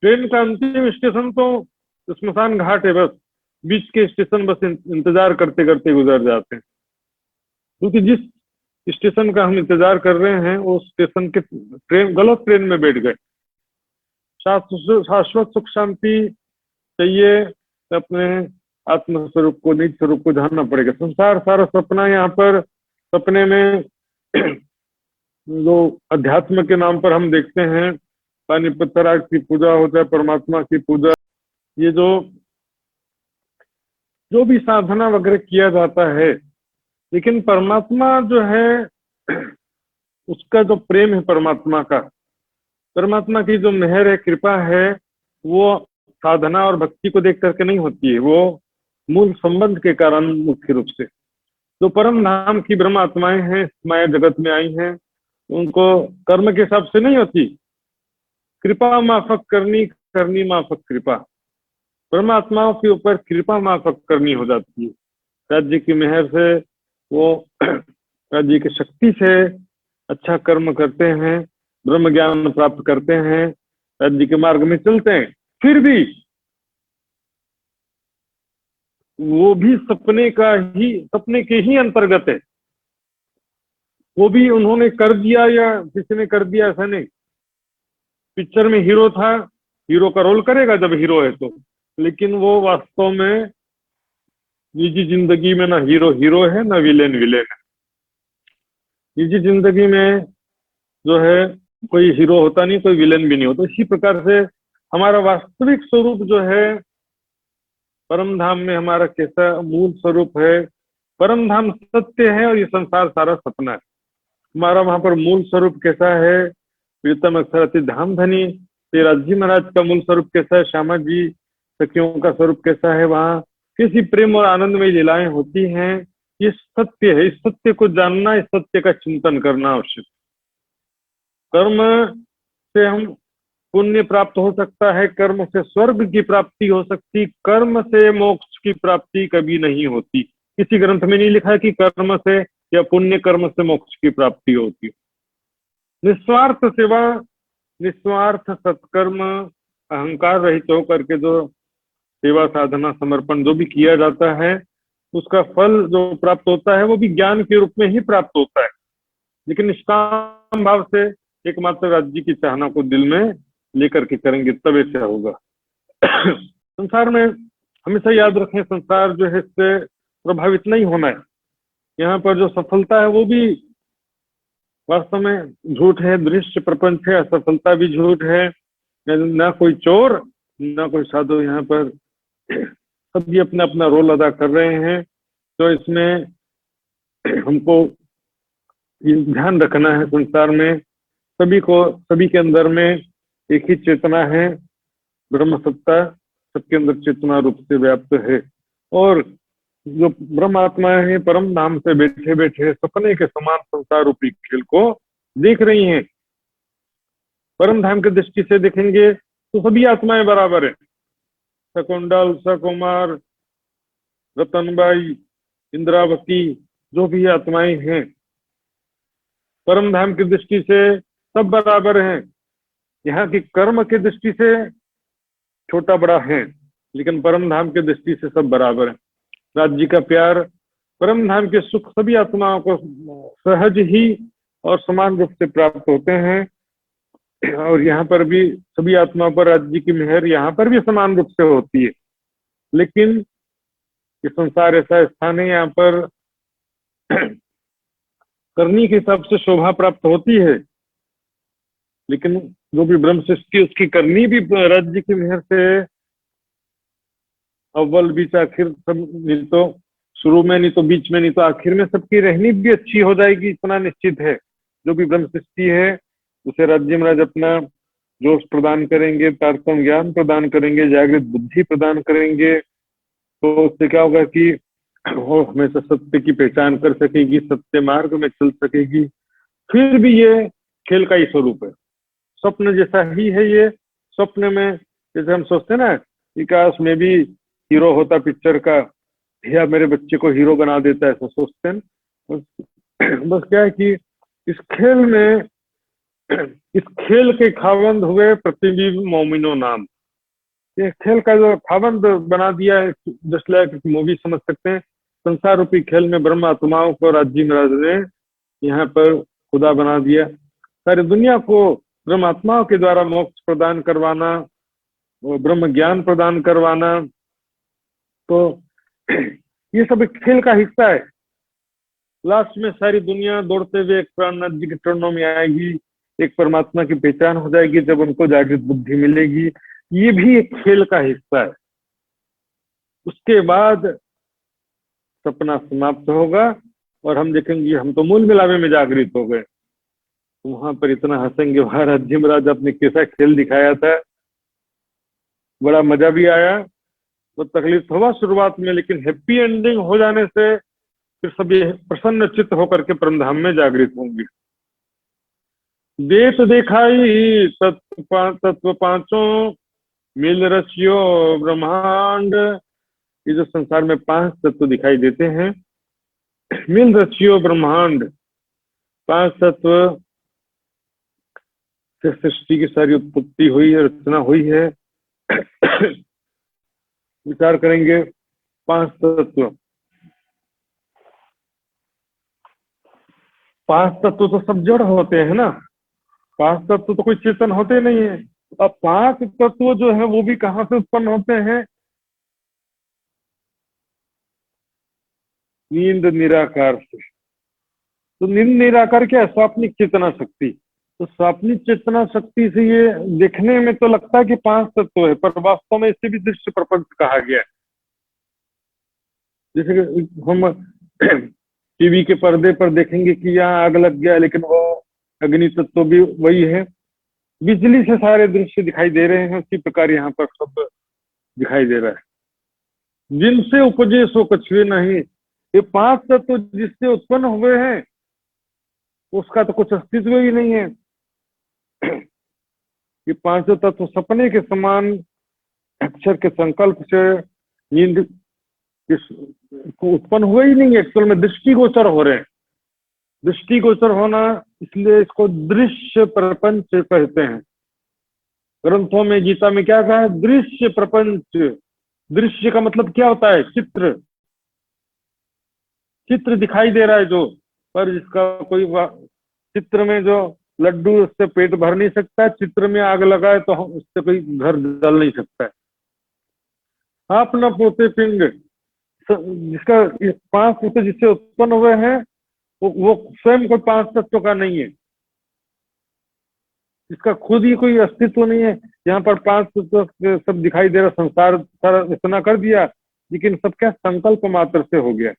ट्रेन का अंतिम स्टेशन तो स्मशान घाट है, बस बीच के स्टेशन बस इंतजार करते करते गुजर जाते हैं। क्योंकि जिस स्टेशन का हम इंतजार कर रहे हैं वो स्टेशन के गलत ट्रेन में बैठ गए। शाश्वत सुख शांति चाहिए, अपने आत्म स्वरूप को, निज स्वरूप को जानना पड़ेगा। संसार सारा सपना, यहाँ पर सपने में जो अध्यात्म के नाम पर हम देखते हैं, पानी पत्थर की पूजा होता है, परमात्मा की पूजा, ये जो भी साधना वगैरह किया जाता है, लेकिन परमात्मा जो है, उसका जो प्रेम है परमात्मा का, परमात्मा की जो मेहर है, कृपा है, वो साधना और भक्ति को देख करके नहीं होती है, वो मूल संबंध के कारण मुख्य रूप से। जो परम धाम की ब्रह्म आत्माएं हैं, माया जगत में आई हैं, उनको कर्म के हिसाब से नहीं होती, कृपा माफक करनी माफक कृपा। परमात्माओं के ऊपर कृपा माफक करनी हो जाती है। राज्य की मेहर से वो राज्य की शक्ति से अच्छा कर्म करते हैं, ब्रह्म ज्ञान प्राप्त करते हैं, राज्य के मार्ग में चलते हैं, फिर भी वो भी सपने के ही अंतर्गत है। वो भी उन्होंने कर दिया या किसी ने कर दिया ऐसा नहीं। पिक्चर में हीरो था, हीरो का रोल करेगा जब हीरो है तो, लेकिन वो वास्तव में निजी जिंदगी में ना हीरो हीरो है ना विलेन विलेन है। निजी जिंदगी में जो है कोई हीरो होता नहीं, कोई विलेन भी नहीं होता। इसी प्रकार से हमारा वास्तविक स्वरूप जो है परम धाम में हमारा कैसा मूल स्वरूप है, परम धाम सत्य है और ये संसार सारा सपना है। हमारा वहां पर मूल स्वरूप कैसा है, प्रीतम अक्षराती धाम धनी तेराज जी महाराज का मूल स्वरूप कैसा है, श्यामा जी सखियों का स्वरूप कैसा है, वहाँ कैसी प्रेम और आनंदमय लीलाएं होती हैं, ये सत्य है। इस सत्य को जानना, इस सत्य का चिंतन करना आवश्यक। कर्म से हम पुण्य प्राप्त हो सकता है, कर्म से स्वर्ग की प्राप्ति हो सकती, कर्म से मोक्ष की प्राप्ति कभी नहीं होती। किसी ग्रंथ में नहीं लिखा है कि कर्म से या पुण्य कर्म से मोक्ष की प्राप्ति होती। निस्वार्थ सेवा, निस्वार्थ सत्कर्म, अहंकार रहित होकर के जो सेवा साधना समर्पण जो भी किया जाता है, उसका फल जो प्राप्त होता है वो भी ज्ञान के रूप में ही प्राप्त होता है। लेकिन निष्काम भाव से एकमात्र राज्य की चाहना को दिल में लेकर के करेंगे तब ऐसा होगा। संसार में हमेशा याद रखें, संसार जो है इससे प्रभावित नहीं होना है। यहाँ पर जो सफलता है वो भी वास्तव में झूठ है, दृश्य प्रपंच है, असफलता भी झूठ है। ना कोई चोर ना कोई साधु, यहाँ पर सभी अपना अपना रोल अदा कर रहे हैं। तो इसमें हमको ध्यान रखना है, संसार में सभी के अंदर में एक ही चेतना है, ब्रह्म सत्ता सबके अंदर चेतना रूप से व्याप्त है। और जो ब्रह्म आत्माएं हैं परम धाम से बैठे बैठे सपने के समान संसार रूपी खेल को देख रही हैं। परम धाम की दृष्टि से देखेंगे तो सभी आत्माएं बराबर है। शकुंडल, सकुमार, रतनबाई, इंद्रावती, जो भी आत्माएं हैं परम धाम की दृष्टि से सब बराबर हैं। यहाँ की कर्म की दृष्टि से छोटा बड़ा है, लेकिन परम धाम की दृष्टि से सब बराबर है। राज्य का प्यार, परम धाम के सुख सभी आत्माओं को सहज ही और समान रूप से प्राप्त होते हैं। और यहाँ पर भी सभी आत्माओं पर राज्य की मेहर यहाँ पर भी समान रूप से होती है। लेकिन ये संसार ऐसा स्थान है, यहाँ पर करनी के हिसाब से शोभा प्राप्त होती है, लेकिन जो भी ब्रह्म सृष्टि उसकी करनी भी राज्य की मेहर से अव्वल बीच आखिर सब, नहीं तो शुरू में नहीं तो बीच में नहीं तो आखिर में सबकी रहनी भी अच्छी हो जाएगी, इतना निश्चित है। जो भी ब्रह्म सृष्टि है उसे राज्य महाराज अपना जोश प्रदान करेंगे, तारतम ज्ञान प्रदान करेंगे, जागृत बुद्धि प्रदान करेंगे। तो उससे क्या होगा कि वो हमेशा सत्य की पहचान कर सकेगी, सत्य मार्ग में चल सकेगी। फिर भी ये खेल का ही स्वरूप है, स्वप्न जैसा ही है। ये स्वप्न में जैसे हम सोचते हैं ना कि काश में भी हीरो होता पिक्चर का, या मेरे बच्चे को हीरो बना देता है, ऐसा सोचते हैं। बस क्या है कि इस खेल में, इस खेल के खावंद हुए प्रतिबिंब मोमिनो नाम। ये खेल का जो खावंद बना दिया है, जस्ट लाइक मूवी समझ सकते हैं। संसार रूपी खेल में ब्रह्म आत्माओं को राज्य महाराज ने यहाँ पर खुदा बना दिया। सारी दुनिया को ब्रह्म आत्माओं के द्वारा मोक्ष प्रदान करवाना, ब्रह्म ज्ञान प्रदान करवाना, तो ये सब एक खेल का हिस्सा है। लास्ट में सारी दुनिया दौड़ते हुए एक प्राणनाथ जी के चरणों में आएगी, एक परमात्मा की पहचान हो जाएगी जब उनको जागृत बुद्धि मिलेगी। ये भी एक खेल का हिस्सा है। उसके बाद सपना समाप्त होगा और हम देखेंगे हम तो मूल मिलावे में जागृत हो गए। वहां पर इतना हंसेंगे, महाराज जी महाराज आपने कैसा खेल दिखाया था, बड़ा मजा भी आया। तो तकलीफ हुआ शुरुआत में, लेकिन हैप्पी एंडिंग हो जाने से फिर सभी प्रसन्न चित्त होकर के परमधाम में जागृत होंगे। देश दिखाई तत्व पांचों मिल रचियो ब्रह्मांड। ये जो संसार में 5 तत्व दिखाई देते हैं, मिल रचियो ब्रह्मांड, 5 तत्व से सृष्टि की सारी उत्पत्ति हुई है, रचना हुई है। विचार करेंगे 5 तत्व। 5 तत्व तो सब जड़ होते हैं ना, 5 तत्व तो कोई चेतन होते नहीं है। अब 5 तत्व जो है वो भी कहाँ से उत्पन्न होते हैं? नींद निराकार से। तो नींद निराकार क्या है? स्वाप्निक चेतना शक्ति। तो स्वाप्निक चेतना शक्ति से ये देखने में तो लगता है कि 5 तत्व है, पर वास्तव में इसे भी दृश्य प्रपंच कहा गया है। जैसे कि हम टीवी के पर्दे पर देखेंगे कि यहाँ आग लग गया, लेकिन वो अग्नि तत्व भी वही है। बिजली से सारे दृश्य दिखाई दे रहे हैं, उसी प्रकार यहाँ पर सब दिखाई दे रहा है। जिनसे उपजे सो कछुए नहीं, ये 5 तत्व जिससे उत्पन्न हुए हैं उसका तो कुछ अस्तित्व ही नहीं है। ये 5 तत्व सपने के समान अक्षर के संकल्प से नींद को उत्पन्न हुए ही नहीं है, एक्चुअल में दृष्टिगोचर हो रहे हैं। दृष्टिगोचर होना, इसलिए इसको दृश्य प्रपंच कहते हैं। ग्रंथों में, गीता में क्या कहा है? दृश्य प्रपंच। दृश्य का मतलब क्या होता है? चित्र। चित्र दिखाई दे रहा है जो, पर जिसका कोई चित्र में जो लड्डू, उससे पेट भर नहीं सकता। चित्र में आग लगाए तो उससे कोई घर जल नहीं सकता है। आप न पोते पिंड, जिसका 5 तत्व जिससे उत्पन्न हुए हैं वो स्वयं कोई 5 तत्व का नहीं है, इसका खुद ही कोई अस्तित्व नहीं है। यहाँ पर 5 तत्व सब दिखाई दे रहा, संसार सारा इतना कर दिया, लेकिन सब क्या संकल्प मात्र से हो गया।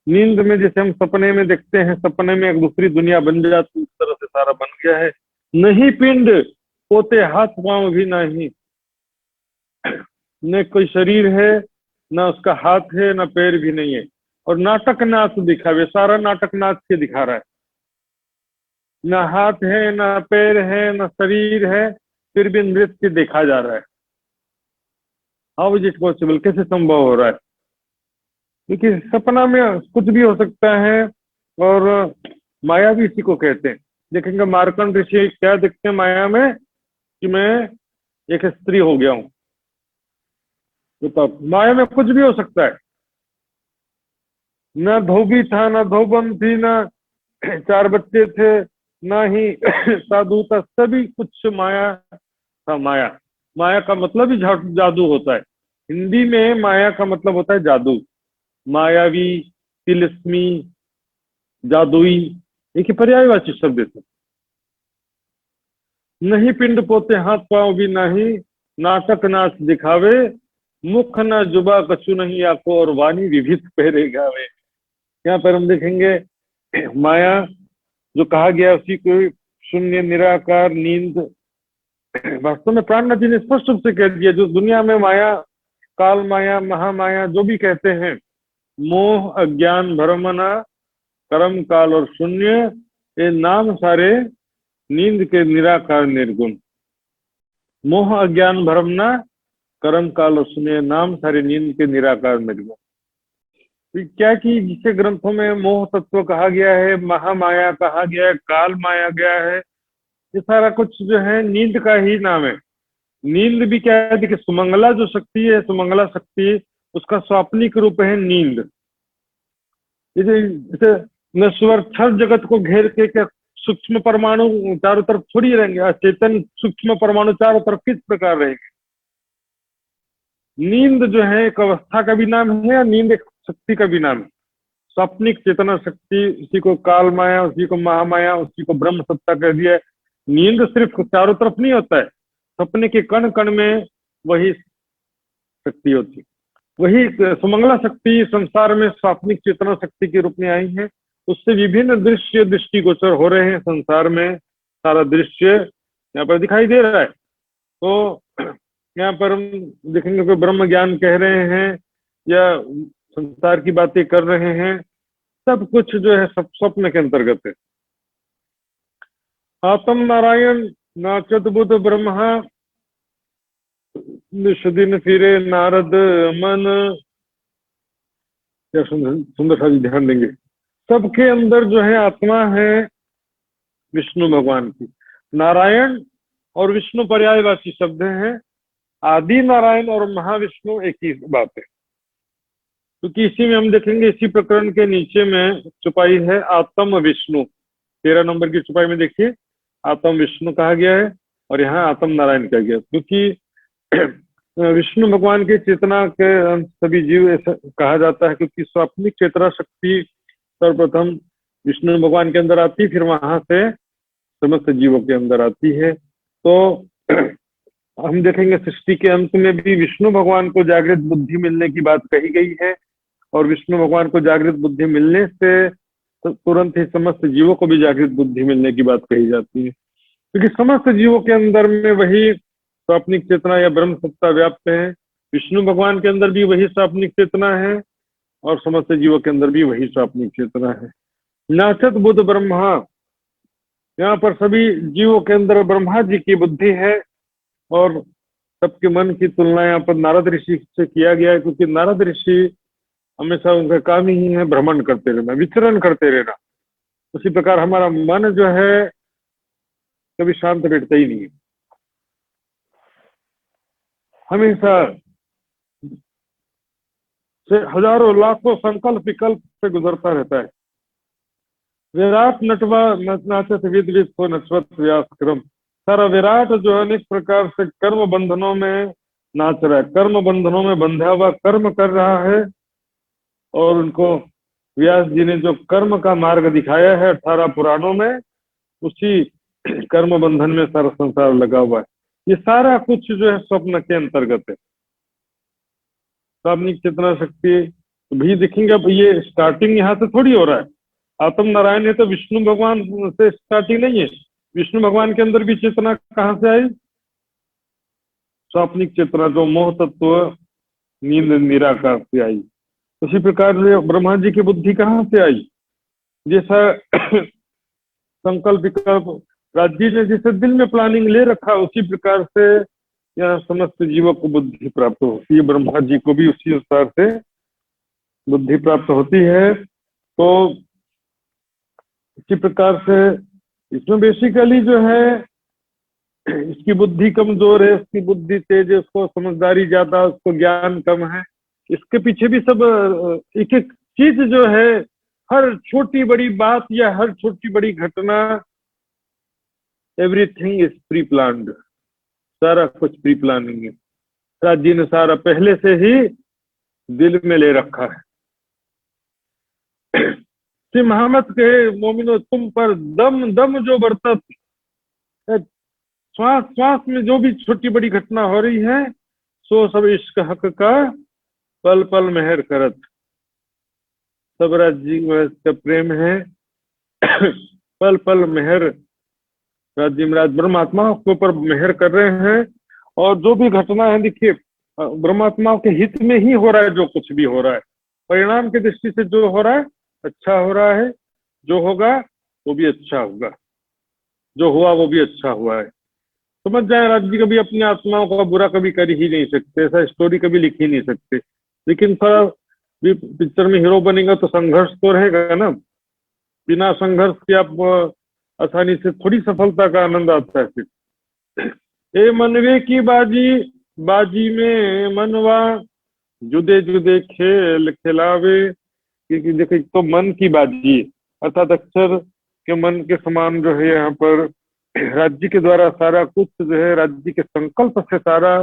नींद में जैसे हम सपने में देखते हैं, सपने में एक दूसरी दुनिया बन जाती, उस तरह से सारा बन गया है। नहीं पिंड पोते हाथ पांव भी नहीं, न कोई शरीर है, ना उसका हाथ है, ना पैर भी नहीं है। और नाटक नाच दिखावे, सारा नाटक नाच के दिखा रहा है। ना हाथ है, ना पैर है, ना शरीर है, फिर भी नृत्य देखा जा रहा है। How is it possible? कैसे संभव हो रहा है? क्योंकि सपना में कुछ भी हो सकता है, और माया भी इसी को कहते हैं। देखेंगे मार्कंड ऋषि क्या देखते हैं माया में, कि मैं एक स्त्री हो गया हूं। तो माया में कुछ भी हो सकता है। न धोबी था, न धोबन थी, न 4 बच्चे थे, ना ही साधु था, सभी कुछ माया था। माया, माया का मतलब ही जादू होता है। हिंदी में माया का मतलब होता है जादू। मायावी, तिलिस्मी, जादुई, एक ही पर्यायवाची शब्द है। नहीं पिंड पोते हाथ पांव भी नहीं, नाटक नाच दिखावे, मुख न जुबा कछु नहीं आको, और वाणी विभित पहरे गावे। यहाँ पर हम देखेंगे माया जो कहा गया उसी को शून्य, निराकार, नींद। वास्तव में प्राणनाथ जी ने स्पष्ट रूप से कह दिया, जो दुनिया में माया, काल माया, महामाया जो भी कहते हैं, मोह, अज्ञान, भ्रमना, कर्म, काल और शून्य, ये नाम सारे नींद के निराकार निर्गुण। मोह, अज्ञान, भ्रमना, कर्म, काल और शून्य, नाम सारे नींद के निराकार निर्गुण। क्या कि जिसे ग्रंथों में मोह तत्व कहा गया है, महामाया कहा गया है, काल माया गया है, ये सारा कुछ जो है नींद का ही नाम है। नींद भी क्या है? देखिए, सुमंगला जो शक्ति है, सुमंगला शक्ति, उसका स्वाप्निक रूप है नींद। जैसे नश्वर छर जगत को घेर के क्या सूक्ष्म परमाणु चारों तरफ थोड़ी रहेंगे, चेतन सूक्ष्म परमाणु चारों तरफ किस प्रकार रहेंगे? नींद जो है एक अवस्था का भी नाम है, और नींद एक शक्ति का भी नाम है। स्वप्निक चेतना शक्ति, उसी को काल माया, उसी को महामाया, उसी को ब्रह्म सत्ता कह दिया है। नींद सिर्फ चारों तरफ नहीं होता है, सपने के कण कण में वही शक्ति होती है। वही सुमंगला शक्ति संसार में स्वाप्निक चेतना शक्ति के रूप में आई है। उससे विभिन्न दृश्य दृष्टिगोचर हो रहे हैं संसार में। सारा दृश्य यहाँ पर दिखाई दे रहा है। तो यहाँ पर हम देखेंगे कोई ब्रह्म ज्ञान कह रहे हैं या संसार की बातें कर रहे हैं, सब कुछ जो है सब स्वप्न के अंतर्गत है। आत्म नारायण नाचत बुद्ध ब्रह्मा, निष्दिन फिरे नारद मन। क्या सुंदर सा जी ध्यान देंगे। सबके अंदर जो है आत्मा है, विष्णु भगवान की। नारायण और विष्णु पर्यायवाची शब्द हैं। आदि नारायण और महाविष्णु एक ही बात है, क्योंकि इसी में हम देखेंगे, इसी प्रकरण के नीचे में चुपाई है आत्म विष्णु। 13 नंबर की चुपाई में देखिए आत्म विष्णु कहा गया है और यहाँ आत्म नारायण कहा गया, क्योंकि विष्णु भगवान के चेतना के अंश सभी जीव ऐसा कहा जाता है, क्योंकि स्वात्मिक चेतना शक्ति सर्वप्रथम विष्णु भगवान के अंदर आती, फिर वहां से समस्त जीवों के अंदर आती है। तो हम देखेंगे सृष्टि के अंत में भी विष्णु भगवान को जागृत बुद्धि मिलने की बात कही गई है, और विष्णु भगवान को जागृत बुद्धि मिलने से तुरंत ही समस्त जीवों को भी जागृत बुद्धि मिलने की बात कही जाती है, क्योंकि समस्त जीवों के अंदर में वही स्वाप्निक चेतना या ब्रह्म सत्ता व्याप्त है। विष्णु भगवान के अंदर भी वही स्वाप्निक चेतना है और समस्त जीवों के अंदर भी वही स्वाप्निक चेतना है। नाचत बुद्ध ब्रह्मा, यहाँ पर सभी जीवों के अंदर ब्रह्मा जी की बुद्धि है, और सबके मन की तुलना यहाँ पर नारद ऋषि से किया गया है, क्योंकि नारद ऋषि हमेशा उनका काम ही है भ्रमण करते रहना, विचरण करते रहना। उसी प्रकार हमारा मन जो है कभी शांत बैठता ही नहीं है, हमेशा से हजारों लाखों संकल्प विकल्प से गुजरता रहता है। विराट नटवा नाचत विद विद को नचवत व्यास क्रम। सारा विराट जो अनेक प्रकार से कर्म बंधनों में नाच रहा है, कर्म बंधनों में बंधा हुआ कर्म कर रहा है, और उनको व्यास जी ने जो कर्म का मार्ग दिखाया है 18 पुराणों में, उसी कर्म बंधन में सारा संसार लगा हुआ है। ये सारा कुछ जो है स्वप्न के अंतर्गत है। स्वाप्निक चेतना शक्ति भी देखेंगे। अब ये स्टार्टिंग यहाँ से थोड़ी हो रहा है, आत्म नारायण है तो विष्णु भगवान से स्टार्टिंग नहीं है। विष्णु भगवान के अंदर भी चेतना कहाँ से आई? स्वाप्निक चेतना जो मोह तत्व नींद निराकार से आई। उसी प्रकार से ब्रह्मा जी की बुद्धि कहाँ से आई? जैसा संकल्प विकल्प राज्य ने जैसे दिल में प्लानिंग ले रखा, उसी प्रकार से यहाँ समस्त जीवों को बुद्धि प्राप्त होती है। ब्रह्मा जी को भी उसी अनुसार से बुद्धि प्राप्त होती है। तो इसी प्रकार से इसमें बेसिकली जो है इसकी बुद्धि कमजोर है, उसकी बुद्धि तेज है, उसको समझदारी ज्यादा, उसको ज्ञान कम है। इसके पीछे भी सब एक एक चीज जो है, हर छोटी बड़ी बात या हर छोटी बड़ी घटना, एवरीथिंग इज प्री प्लान्ड। सारा कुछ प्री प्लानिंग है। राज्य ने सारा पहले से ही दिल में ले रखा है। श्री मोहम्मद कहे मोमिनो तुम पर दम दम जो बरतत, श्वास श्वास में जो भी छोटी बड़ी घटना हो रही है, सो सब इश्क हक का पल पल मेहर करत। सब राज्य का प्रेम है, पल पल मेहर राज्य महाराज ब्रह्मात्मा के ऊपर मेहर कर रहे हैं। और जो भी घटना है, देखिए ब्रह्मात्माओं के हित में ही हो रहा है। जो कुछ भी हो रहा है परिणाम की दृष्टि से जो हो रहा है अच्छा हो रहा है, जो होगा वो भी अच्छा होगा, जो हुआ वो भी अच्छा हुआ है। समझ जाए राज्य कभी अपनी आत्माओं का बुरा कभी कर ही नहीं सकते, ऐसा स्टोरी कभी लिख ही नहीं सकते। लेकिन थोड़ा भी पिक्चर में हीरो बनेगा तो संघर्ष तो रहेगा ना। बिना संघर्ष के आप आसानी से थोड़ी सफलता का आनंद आता है। फिर ए मनवे की बाजी, बाजी में मनवा जुदे जुदे खेल खिलावे। क्योंकि देखो तो मन की बाजी अर्थात अक्षर के मन के समान जो है यहाँ पर राज्य के द्वारा सारा कुछ जो है राज्य के संकल्प से सारा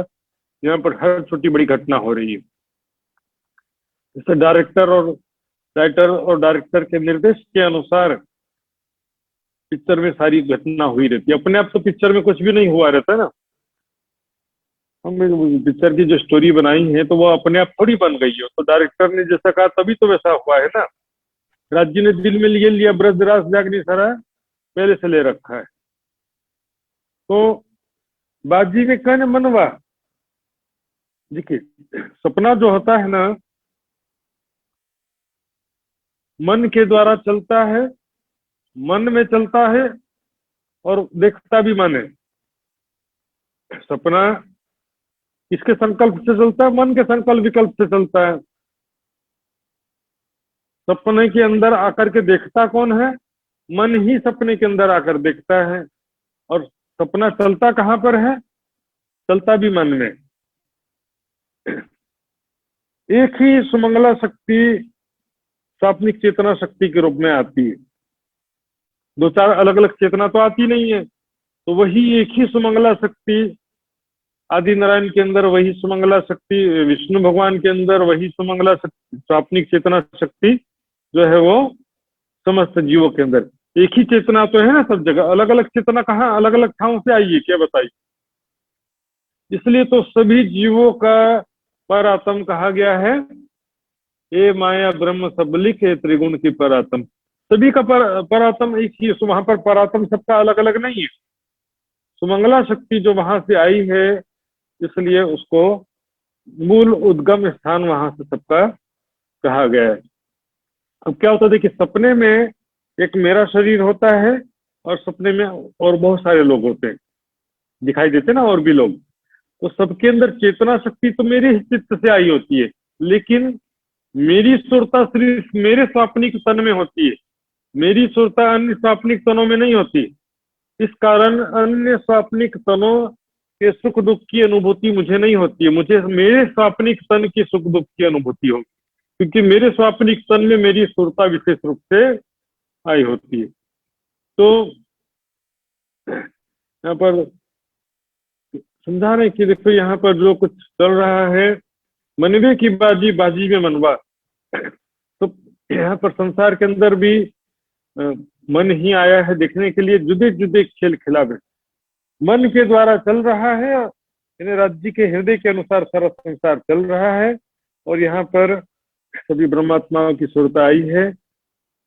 यहाँ पर हर छोटी बड़ी घटना हो रही है। जैसे डायरेक्टर और राइटर और डायरेक्टर के निर्देश के अनुसार पिक्चर में सारी घटना हुई रहती है। अपने आप तो पिक्चर में कुछ भी नहीं हुआ रहता है ना। हम पिक्चर की जो स्टोरी बनाई है तो वो अपने आप थोड़ी बन गई है, तो डायरेक्टर ने जैसा कहा तभी तो वैसा हुआ है ना। राज्य ने दिल में लिए लिया ब्रजराज जागनी सारा पहले से ले रखा है। तो बाजी में कहने मनवा, देखिए सपना जो होता है ना मन के द्वारा चलता है, मन में चलता है और देखता भी मन है। सपना किसके संकल्प से चलता है? मन के संकल्प विकल्प से चलता है। सपने के अंदर आकर के देखता कौन है? मन ही सपने के अंदर आकर देखता है, और सपना चलता कहाँ पर है? चलता भी मन में। एक ही सुमंगला शक्ति स्वाप्निक चेतना शक्ति के रूप में आती है, दो चार अलग अलग चेतना तो आती नहीं है। तो वही एक ही सुमंगला शक्ति आदि नारायण के अंदर, वही सुमंगला शक्ति विष्णु भगवान के अंदर, वही सुमंगला शक्ति स्वाप्निक चेतना शक्ति जो है वो समस्त जीवों के अंदर। एक ही चेतना तो है ना सब जगह, अलग अलग चेतना कहाँ अलग अलग ठाव से आई है, क्या बताइए? इसलिए तो सभी जीवों का परात्म कहा गया है, ये माया ब्रह्म सबलिक है त्रिगुण की परात्म। सभी का परात्म एक ही, वहां पर परात्म सबका अलग अलग नहीं है। सुमंगला शक्ति जो वहां से आई है, इसलिए उसको मूल उद्गम स्थान वहां से सबका कहा गया है। अब क्या होता है, देखिए सपने में एक मेरा शरीर होता है, और सपने में और बहुत सारे लोग होते हैं, दिखाई देते ना और भी लोग। तो सबके अंदर चेतना शक्ति तो मेरे ही चित्त से आई होती है, लेकिन मेरी सुरता सिर्फ मेरे स्वाप्निक तन में होती है, मेरी सुरता अन्य स्वाप्निक तनों में नहीं होती। इस कारण अन्य स्वाप्निक तनों के सुख दुख की अनुभूति मुझे नहीं होती है, मुझे मेरे स्वाप्निक तन की सुख दुख की अनुभूति होगी, क्योंकि मेरे स्वाप्निक तन में मेरी सुरता विशेष रूप से आई होती है। तो यहाँ पर समझा रहे कि देखो यहाँ पर जो कुछ चल रहा है, मनवे की बाजी बाजी में मनवा। तो यहाँ पर संसार के अंदर भी मन ही आया है देखने के लिए, जुदे जुदे खेल खिलावे मन के द्वारा चल रहा है। यानी राज्य के हृदय के अनुसार सारा संसार चल रहा है, और यहाँ पर सभी ब्रह्मात्माओं की सुरता आई है,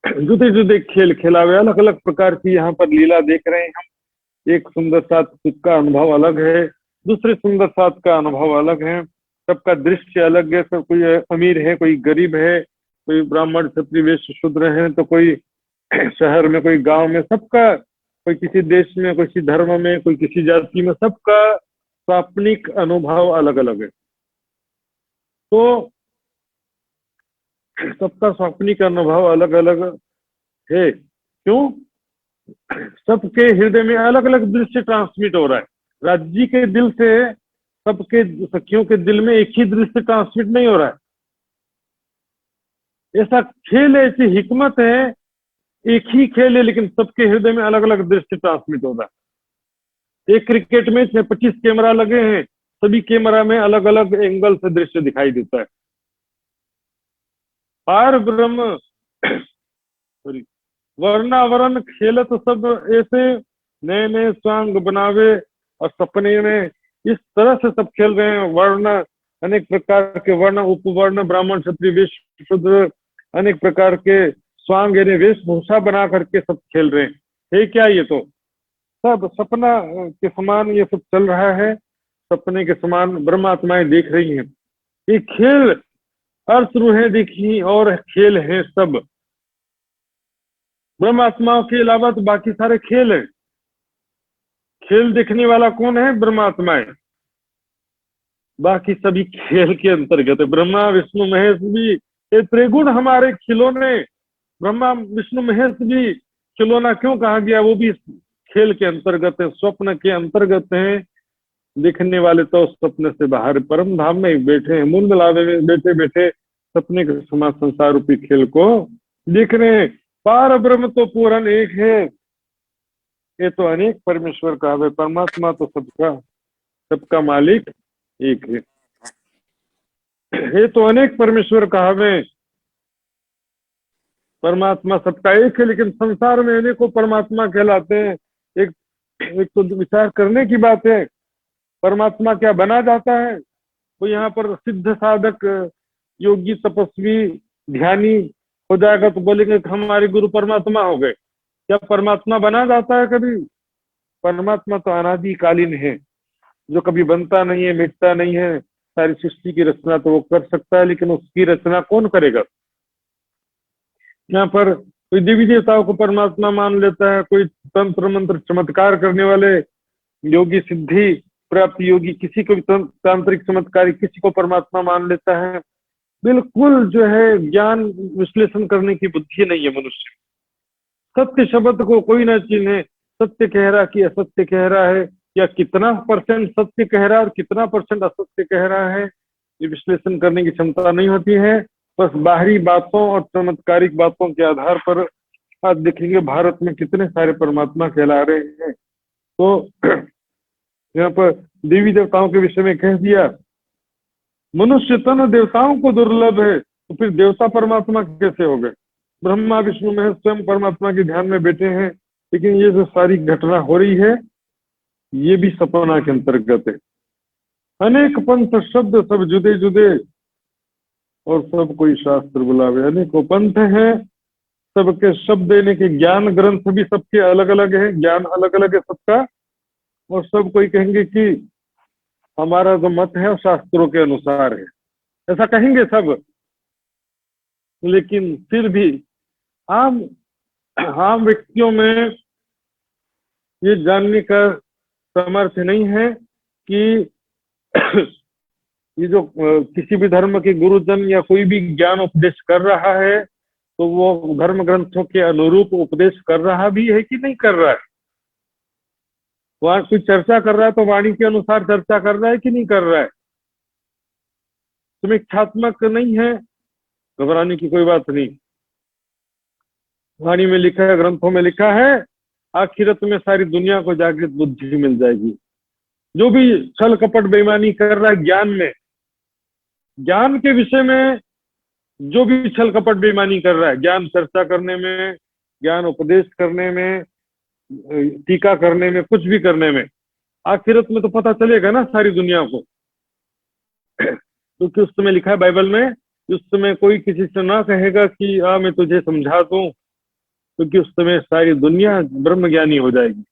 जुदे जुदे खेल खिलावे, अलग अलग प्रकार की यहाँ पर लीला देख रहे हैं हम। एक सुंदर साथ का अनुभव अलग है, दूसरे सुंदर साथ का अनुभव अलग है, सबका दृश्य अलग है। सब कोई अमीर है, कोई गरीब है, कोई ब्राह्मण क्षत्रिय वैश्य शूद्र है, तो कोई शहर में, कोई गांव में, सबका, कोई किसी देश में, कोई किसी धर्म में, कोई किसी जाति में, सबका स्वाप्निक अनुभव अलग अलग है। तो सबका स्वाप्निक अनुभव अलग अलग है। क्यों? सबके हृदय में अलग अलग दृश्य ट्रांसमिट हो रहा है। राज्य के दिल से सबके सखियों के दिल में एक ही दृश्य ट्रांसमिट नहीं हो रहा है। ऐसा खेल है, ऐसी हिकमत है, एक ही खेल है, लेकिन सबके हृदय में अलग अलग दृश्य ट्रांसमिट हो रहा है। एक क्रिकेट मैच में 25 कैमरा लगे हैं, सभी कैमरा में अलग अलग एंगल से दृश्य दिखाई देता है। पार ब्रह्म सॉरी वर्णावरण खेलत सब ऐसे, नए नए स्वांग बनावे, और सपने में इस तरह से सब खेल रहे हैं। वर्ण, अनेक प्रकार के वर्ण, उपवर्ण, ब्राह्मण क्षत्रिय वैश्य शूद्र, अनेक प्रकार के स्वांग यानी वेशभूषा बना करके सब खेल रहे हैं। है क्या? ये तो सब सपना के समान ये सब चल रहा है, सपने के समान ब्रह्मात्माएं देख रही हैं। ये खेल अर्थ रूहें देखी और खेल है सब। ब्रह्मात्माओं के अलावा तो बाकी सारे खेल है। खेल देखने वाला कौन है? ब्रह्मात्माएं। बाकी सभी खेल के अंतर्गत है। ब्रह्मा विष्णु महेश भी ये त्रिगुण हमारे खिलौने। ब्रह्मा विष्णु महेश भी खिलौना क्यों कहा गया? वो भी खेल के अंतर्गत है, स्वप्न के अंतर्गत है। देखने वाले तो स्वप्न से बाहर परम धाम में बैठे हैं, मूल मिलावे में बैठे बैठे सपने के समान संसार रूपी खेल को देख रहे हैं। पार ब्रह्म तो पूर्ण एक है, ये तो अनेक परमेश्वर का है। परमात्मा तो सबका मालिक एक है। ये तो अनेक परमेश्वर का है, परमात्मा सबका एक है, लेकिन संसार में अनेकों परमात्मा कहलाते हैं। एक तो विचार करने की बात है, परमात्मा क्या बना जाता है? तो यहाँ पर सिद्ध साधक योगी तपस्वी ध्यानी हो जाएगा तो बोलेंगे कि हमारे गुरु परमात्मा हो गए। क्या परमात्मा बना जाता है कभी? परमात्मा तो अनादिकालीन है, जो कभी बनता नहीं है, मिटता नहीं है। सारी सृष्टि की रचना तो वो कर सकता है, लेकिन उसकी रचना कौन करेगा? यहाँ पर कोई देवी देवताओं को परमात्मा मान लेता है, कोई तंत्र मंत्र चमत्कार करने वाले योगी सिद्धि प्राप्त योगी किसी को भी तांत्रिक चमत्कारी किसी को परमात्मा मान लेता है। बिल्कुल जो है ज्ञान विश्लेषण करने की बुद्धि नहीं है मनुष्य। सत्य शब्द को कोई ना चीने, सत्य कह रहा कि असत्य कह रहा है, या कितना परसेंट सत्य कह रहा है और कितना परसेंट असत्य कह रहा है, ये विश्लेषण करने की क्षमता नहीं होती है। बस बाहरी बातों और चमत्कारिक बातों के आधार पर आज देखेंगे भारत में कितने सारे परमात्मा कहला रहे हैं। तो यहाँ पर देवी देवताओं के विषय में कह दिया, मनुष्य तन देवताओं को दुर्लभ है, तो फिर देवता परमात्मा कैसे हो गए? ब्रह्मा विष्णु महेश स्वयं परमात्मा के ध्यान में बैठे हैं, लेकिन ये जो सारी घटना हो रही है ये भी सपना के अंतर्गत है। अनेक पंथ शब्द सब जुदे जुदे, और सब कोई शास्त्र बुलावे। अनेकों पंथ हैं, सबके शब्द देने के ज्ञान ग्रंथ भी सबके अलग अलग है, ज्ञान अलग अलग है सबका, और सब कोई कहेंगे कि हमारा जो मत है वो शास्त्रों के अनुसार है, ऐसा कहेंगे सब। लेकिन फिर भी आम व्यक्तियों में ये जानने का सामर्थ्य नहीं है कि ये जो किसी भी धर्म के गुरुजन या कोई भी ज्ञान उपदेश कर रहा है तो वो धर्म ग्रंथों के अनुरूप उपदेश कर रहा भी है कि नहीं कर रहा है। वहां कोई चर्चा कर रहा है तो वाणी के अनुसार चर्चा कर रहा है कि नहीं कर रहा है। समीक्षात्मक नहीं है, घबराने की कोई बात नहीं। वाणी में लिखा है, ग्रंथों में लिखा है, आखिरत में सारी दुनिया को जागृत बुद्धि मिल जाएगी। जो भी छल कपट बेईमानी कर रहा है ज्ञान में, ज्ञान के विषय में जो भी छल कपट बेईमानी कर रहा है, ज्ञान चर्चा करने में, ज्ञान उपदेश करने में, टीका करने में, कुछ भी करने में, आखिरत में तो पता चलेगा ना सारी दुनिया को। क्योंकि उस समय लिखा है बाइबल में, उस समय कोई किसी से ना कहेगा कि मैं तुझे समझा दूं, क्योंकि उस समय सारी दुनिया ब्रह्म ज्ञानी हो जाएगी।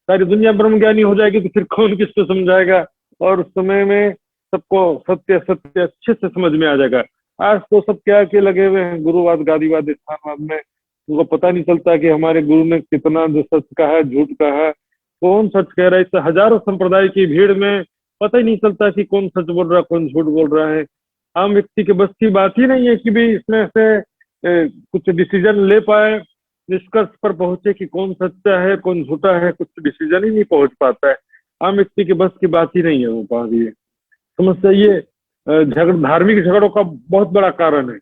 सारी दुनिया ब्रह्म ज्ञानी हो जाएगी तो फिर कौन किसको समझाएगा? और उस समय में सबको सत्य सत्य अच्छे से समझ में आ जाएगा। आज तो सब क्या के लगे हुए हैं गुरुवाद, गादीवाद, स्थानवाद में। उनको पता नहीं चलता कि हमारे गुरु ने कितना जो सच कहा, झूठ कहा, कौन सच कह रहा है। इस हजारों संप्रदाय की भीड़ में पता ही नहीं चलता कि कौन सच बोल रहा है, कौन झूठ बोल रहा है। आम व्यक्ति के बस की बात ही नहीं है कि भी इसमें से कुछ डिसीजन ले पाए, निष्कर्ष पर पहुंचे कि कौन सच्चा है कौन झूठा है, कुछ डिसीजन ही नहीं पहुंच पाता है। आम व्यक्ति के बस की बात ही नहीं है वो पा रही है। समस्या ये धार्मिक झगड़ों का बहुत बड़ा कारण है।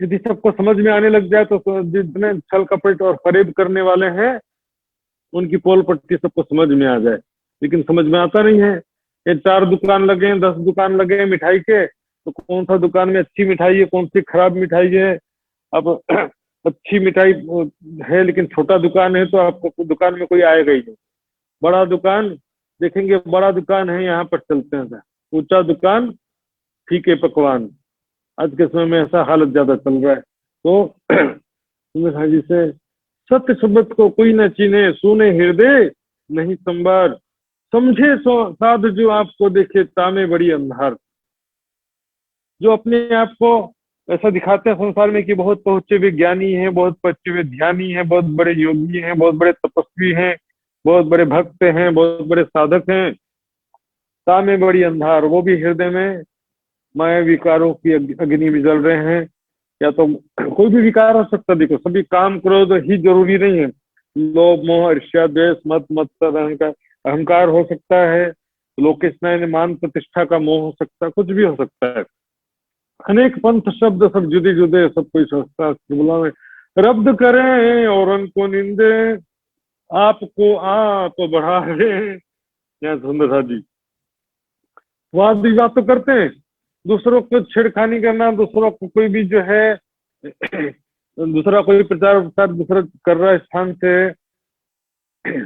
यदि सबको समझ में आने लग जाए तो जितने छल कपट और फरेब करने वाले हैं उनकी पोल पट्टी सबको समझ में आ जाए, लेकिन समझ में आता नहीं है। ये 4 दुकान लगे, 10 दुकान लगे मिठाई के, तो कौन सा दुकान में अच्छी मिठाई है, कौन सी खराब मिठाई है। अब अच्छी मिठाई है लेकिन छोटा दुकान है तो आपको दुकान में कोई आएगा ही नहीं। बड़ा दुकान देखेंगे, बड़ा दुकान है यहाँ पर चलते हैं, ऊंचा दुकान फीके पकवान। आज के समय में ऐसा हालत ज्यादा चल रहा है। तो हाजी से सत्य शब्द को कोई न चीने, सुने हृदय नहीं संभार, समझे साध जो आपको देखे तामे बड़ी अंधार। जो अपने आप को ऐसा दिखाते हैं संसार में कि बहुत पहुंचे हुए ज्ञानी हैं, बहुत पहुंचे हुए ध्यानी हैं, बहुत बड़े योगी हैं, बहुत बड़े तपस्वी हैं, बहुत बड़े भक्त हैं, बहुत बड़े साधक हैं, तामे बड़ी अंधार। वो भी हृदय में माया विकारों की अग्नि में जल रहे हैं। या तो कोई भी विकार हो सकता है, देखो सभी काम क्रोध ही जरूरी नहीं है। लोभ मोह ईर्ष्या द्वेष मत मत्सर अहंकार हो सकता है, लोकेश ने मान प्रतिष्ठा का मोह हो सकता है, कुछ भी हो सकता है। अनेक पंथ शब्द सब जुदे जुदे, सब कोई शास्त्र बुलावे। रब्द करें और उनको निंदे, आपको आप बढ़ावे। यहाँ सुंदरता जी वाद विवाद तो करते हैं, दूसरों को छेड़खानी करना, दूसरों को कोई भी जो है दूसरा कोई प्रचार प्रसार दूसरा कर रहा है स्थान से,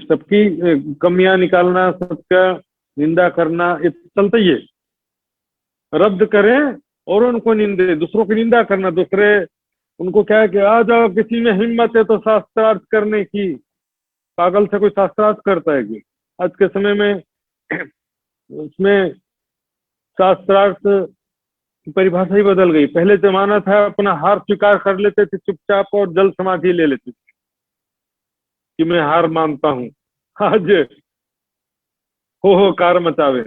सबकी कमियां निकालना, सबका निंदा करना, ये चलता ही है। रब्द करें और उनको निंदे, दूसरों की निंदा करना। दूसरे उनको क्या है कि आ जाओ, किसी में हिम्मत है तो शास्त्रार्थ करने की। पागल से कोई शास्त्रार्थ करता है कि? आज के समय में उसमें शास्त्रार्थ की परिभाषा ही बदल गई। पहले जमाना था अपना हार स्वीकार कर लेते थे चुपचाप और जल समाधि ले लेते थे कि मैं हार मानता हूं। आज हो कार मचावे।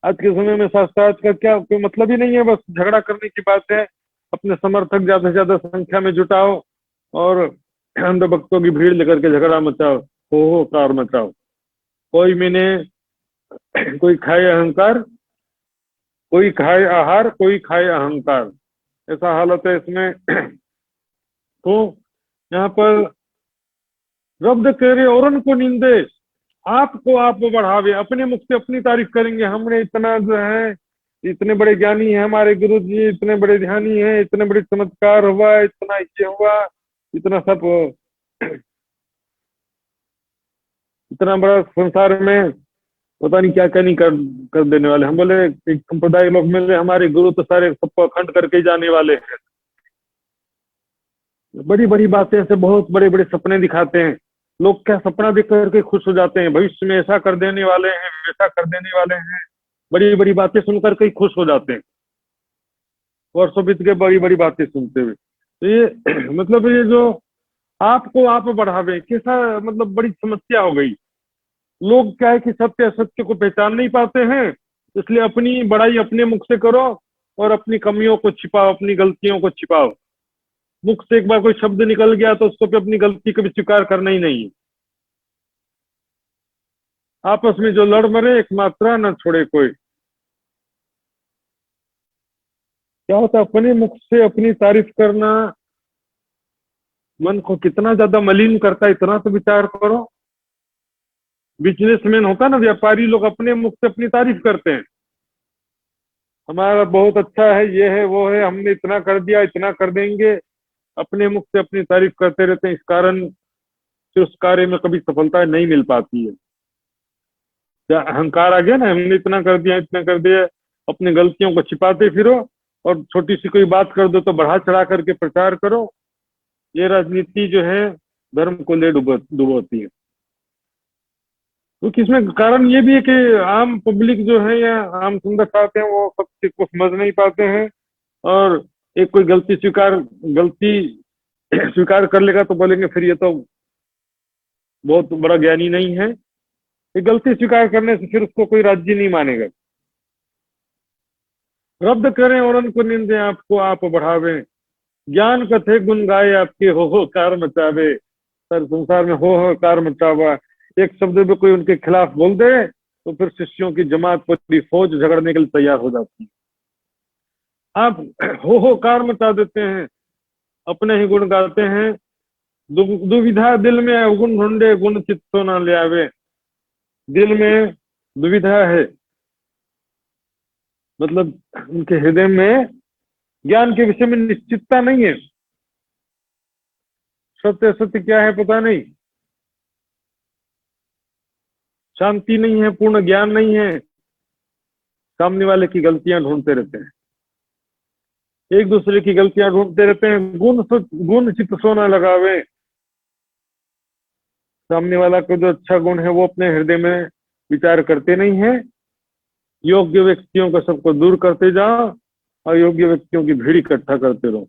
आज के समय में शास्त्रार्थ का क्या कोई मतलब ही नहीं है, बस झगड़ा करने की बात है। अपने समर्थक ज्यादा से ज्यादा संख्या में जुटाओ और अंध भक्तों की भीड़ लेकर के झगड़ा मचाओ, हो कार मचाओ। कोई मैंने कोई खाए अहंकार, कोई खाए आहार, कोई खाए अहंकार, ऐसा हालत है इसमें। तो यहाँ पर रब्द करे और उनको निंदे, आपको आप बढ़ावे, अपने मुख से अपनी तारीफ करेंगे। हमने इतना जो है, इतने बड़े ज्ञानी हैं हमारे गुरु जी, इतने बड़े ध्यानी हैं, इतने बड़े चमत्कार हुआ, इतना ये हुआ, इतना सब, इतना बड़ा संसार में पता नहीं क्या क्या नहीं कर देने वाले। हम बोले एक संप्रदाय लोग मिले, हमारे गुरु तो सारे सबको अखंड करके ही जाने वाले हैं। बड़ी बड़ी बातें से बहुत बड़े बड़े सपने दिखाते हैं। लोग क्या सपना देख करके खुश हो जाते हैं, भविष्य में ऐसा कर देने वाले हैं, वैसा कर देने वाले हैं, बड़ी बड़ी बातें सुन करके ही खुश हो जाते हैं, वर्षों बीत के बड़ी बड़ी बातें सुनते हुए। तो ये मतलब ये जो आपको आप बढ़ावे, कैसा मतलब बड़ी समस्या हो गई। लोग क्या है कि सत्य असत्य को पहचान नहीं पाते हैं, इसलिए अपनी बड़ाई अपने मुख से करो और अपनी कमियों को छिपाओ, अपनी गलतियों को छिपाओ। मुख से एक बार कोई शब्द निकल गया तो उसको भी अपनी गलती कभी स्वीकार करना ही नहीं है। आपस में जो लड़ मरे एक मात्रा न छोड़े कोई। क्या होता, अपने मुख से अपनी तारीफ करना मन को कितना ज्यादा मलिन करता है, इतना तो विचार करो। बिजनेसमैन होता ना, व्यापारी लोग अपने मुख से अपनी तारीफ करते हैं, हमारा बहुत अच्छा है, ये है वो है, हमने इतना कर दिया, इतना कर देंगे, अपने मुख से अपनी तारीफ करते रहते हैं। इस कारण से उस कार्य में कभी सफलता नहीं मिल पाती है। क्या अहंकार आ गया ना, हमने इतना कर दिया, इतना कर दिया, अपनी गलतियों को छिपाते फिरो और छोटी सी कोई बात कर दो तो बढ़ा चढ़ा करके प्रचार करो। ये राजनीति जो है धर्म को ले डुबोती है। तो इसमें कारण ये भी है कि आम पब्लिक जो है या आम सुंदर चाहते हैं, वो सब चीज को समझ नहीं पाते हैं। और एक कोई गलती स्वीकार कर लेगा तो बोलेंगे फिर ये तो बहुत बड़ा ज्ञानी नहीं है। ये गलती स्वीकार करने से फिर उसको कोई राज्य नहीं मानेगा। रब्द करें और उनको निंदे, आपको आप बढ़ावे, ज्ञान कथे गुण गाए, आपके हो कार मचावे। सर संसार में हो कार मचावा, एक शब्द में कोई उनके खिलाफ बोल दे तो फिर शिष्यों की जमात पूरी फौज झगड़ने के लिए तैयार हो जाती है। आप हो कार मचा देते हैं, अपने ही गुण गाते हैं। दुविधा दिल में अवगुण ढूंढे, गुण चित्त तो ना ले आवे। दिल में दुविधा है, मतलब उनके हृदय में ज्ञान के विषय में निश्चितता नहीं है। सत्य सत्य क्या है पता नहीं, शांति नहीं है, पूर्ण ज्ञान नहीं है। सामने वाले की गलतियां ढूंढते रहते हैं, एक दूसरे की गलतियां ढूंढते रहते हैं। गुण चित्त सोना लगावे, सामने वाला को जो अच्छा गुण है वो अपने हृदय में विचार करते नहीं है। योग्य व्यक्तियों को सबको दूर करते जाओ, अयोग्य व्यक्तियों की भीड़ इकट्ठा करते रहो।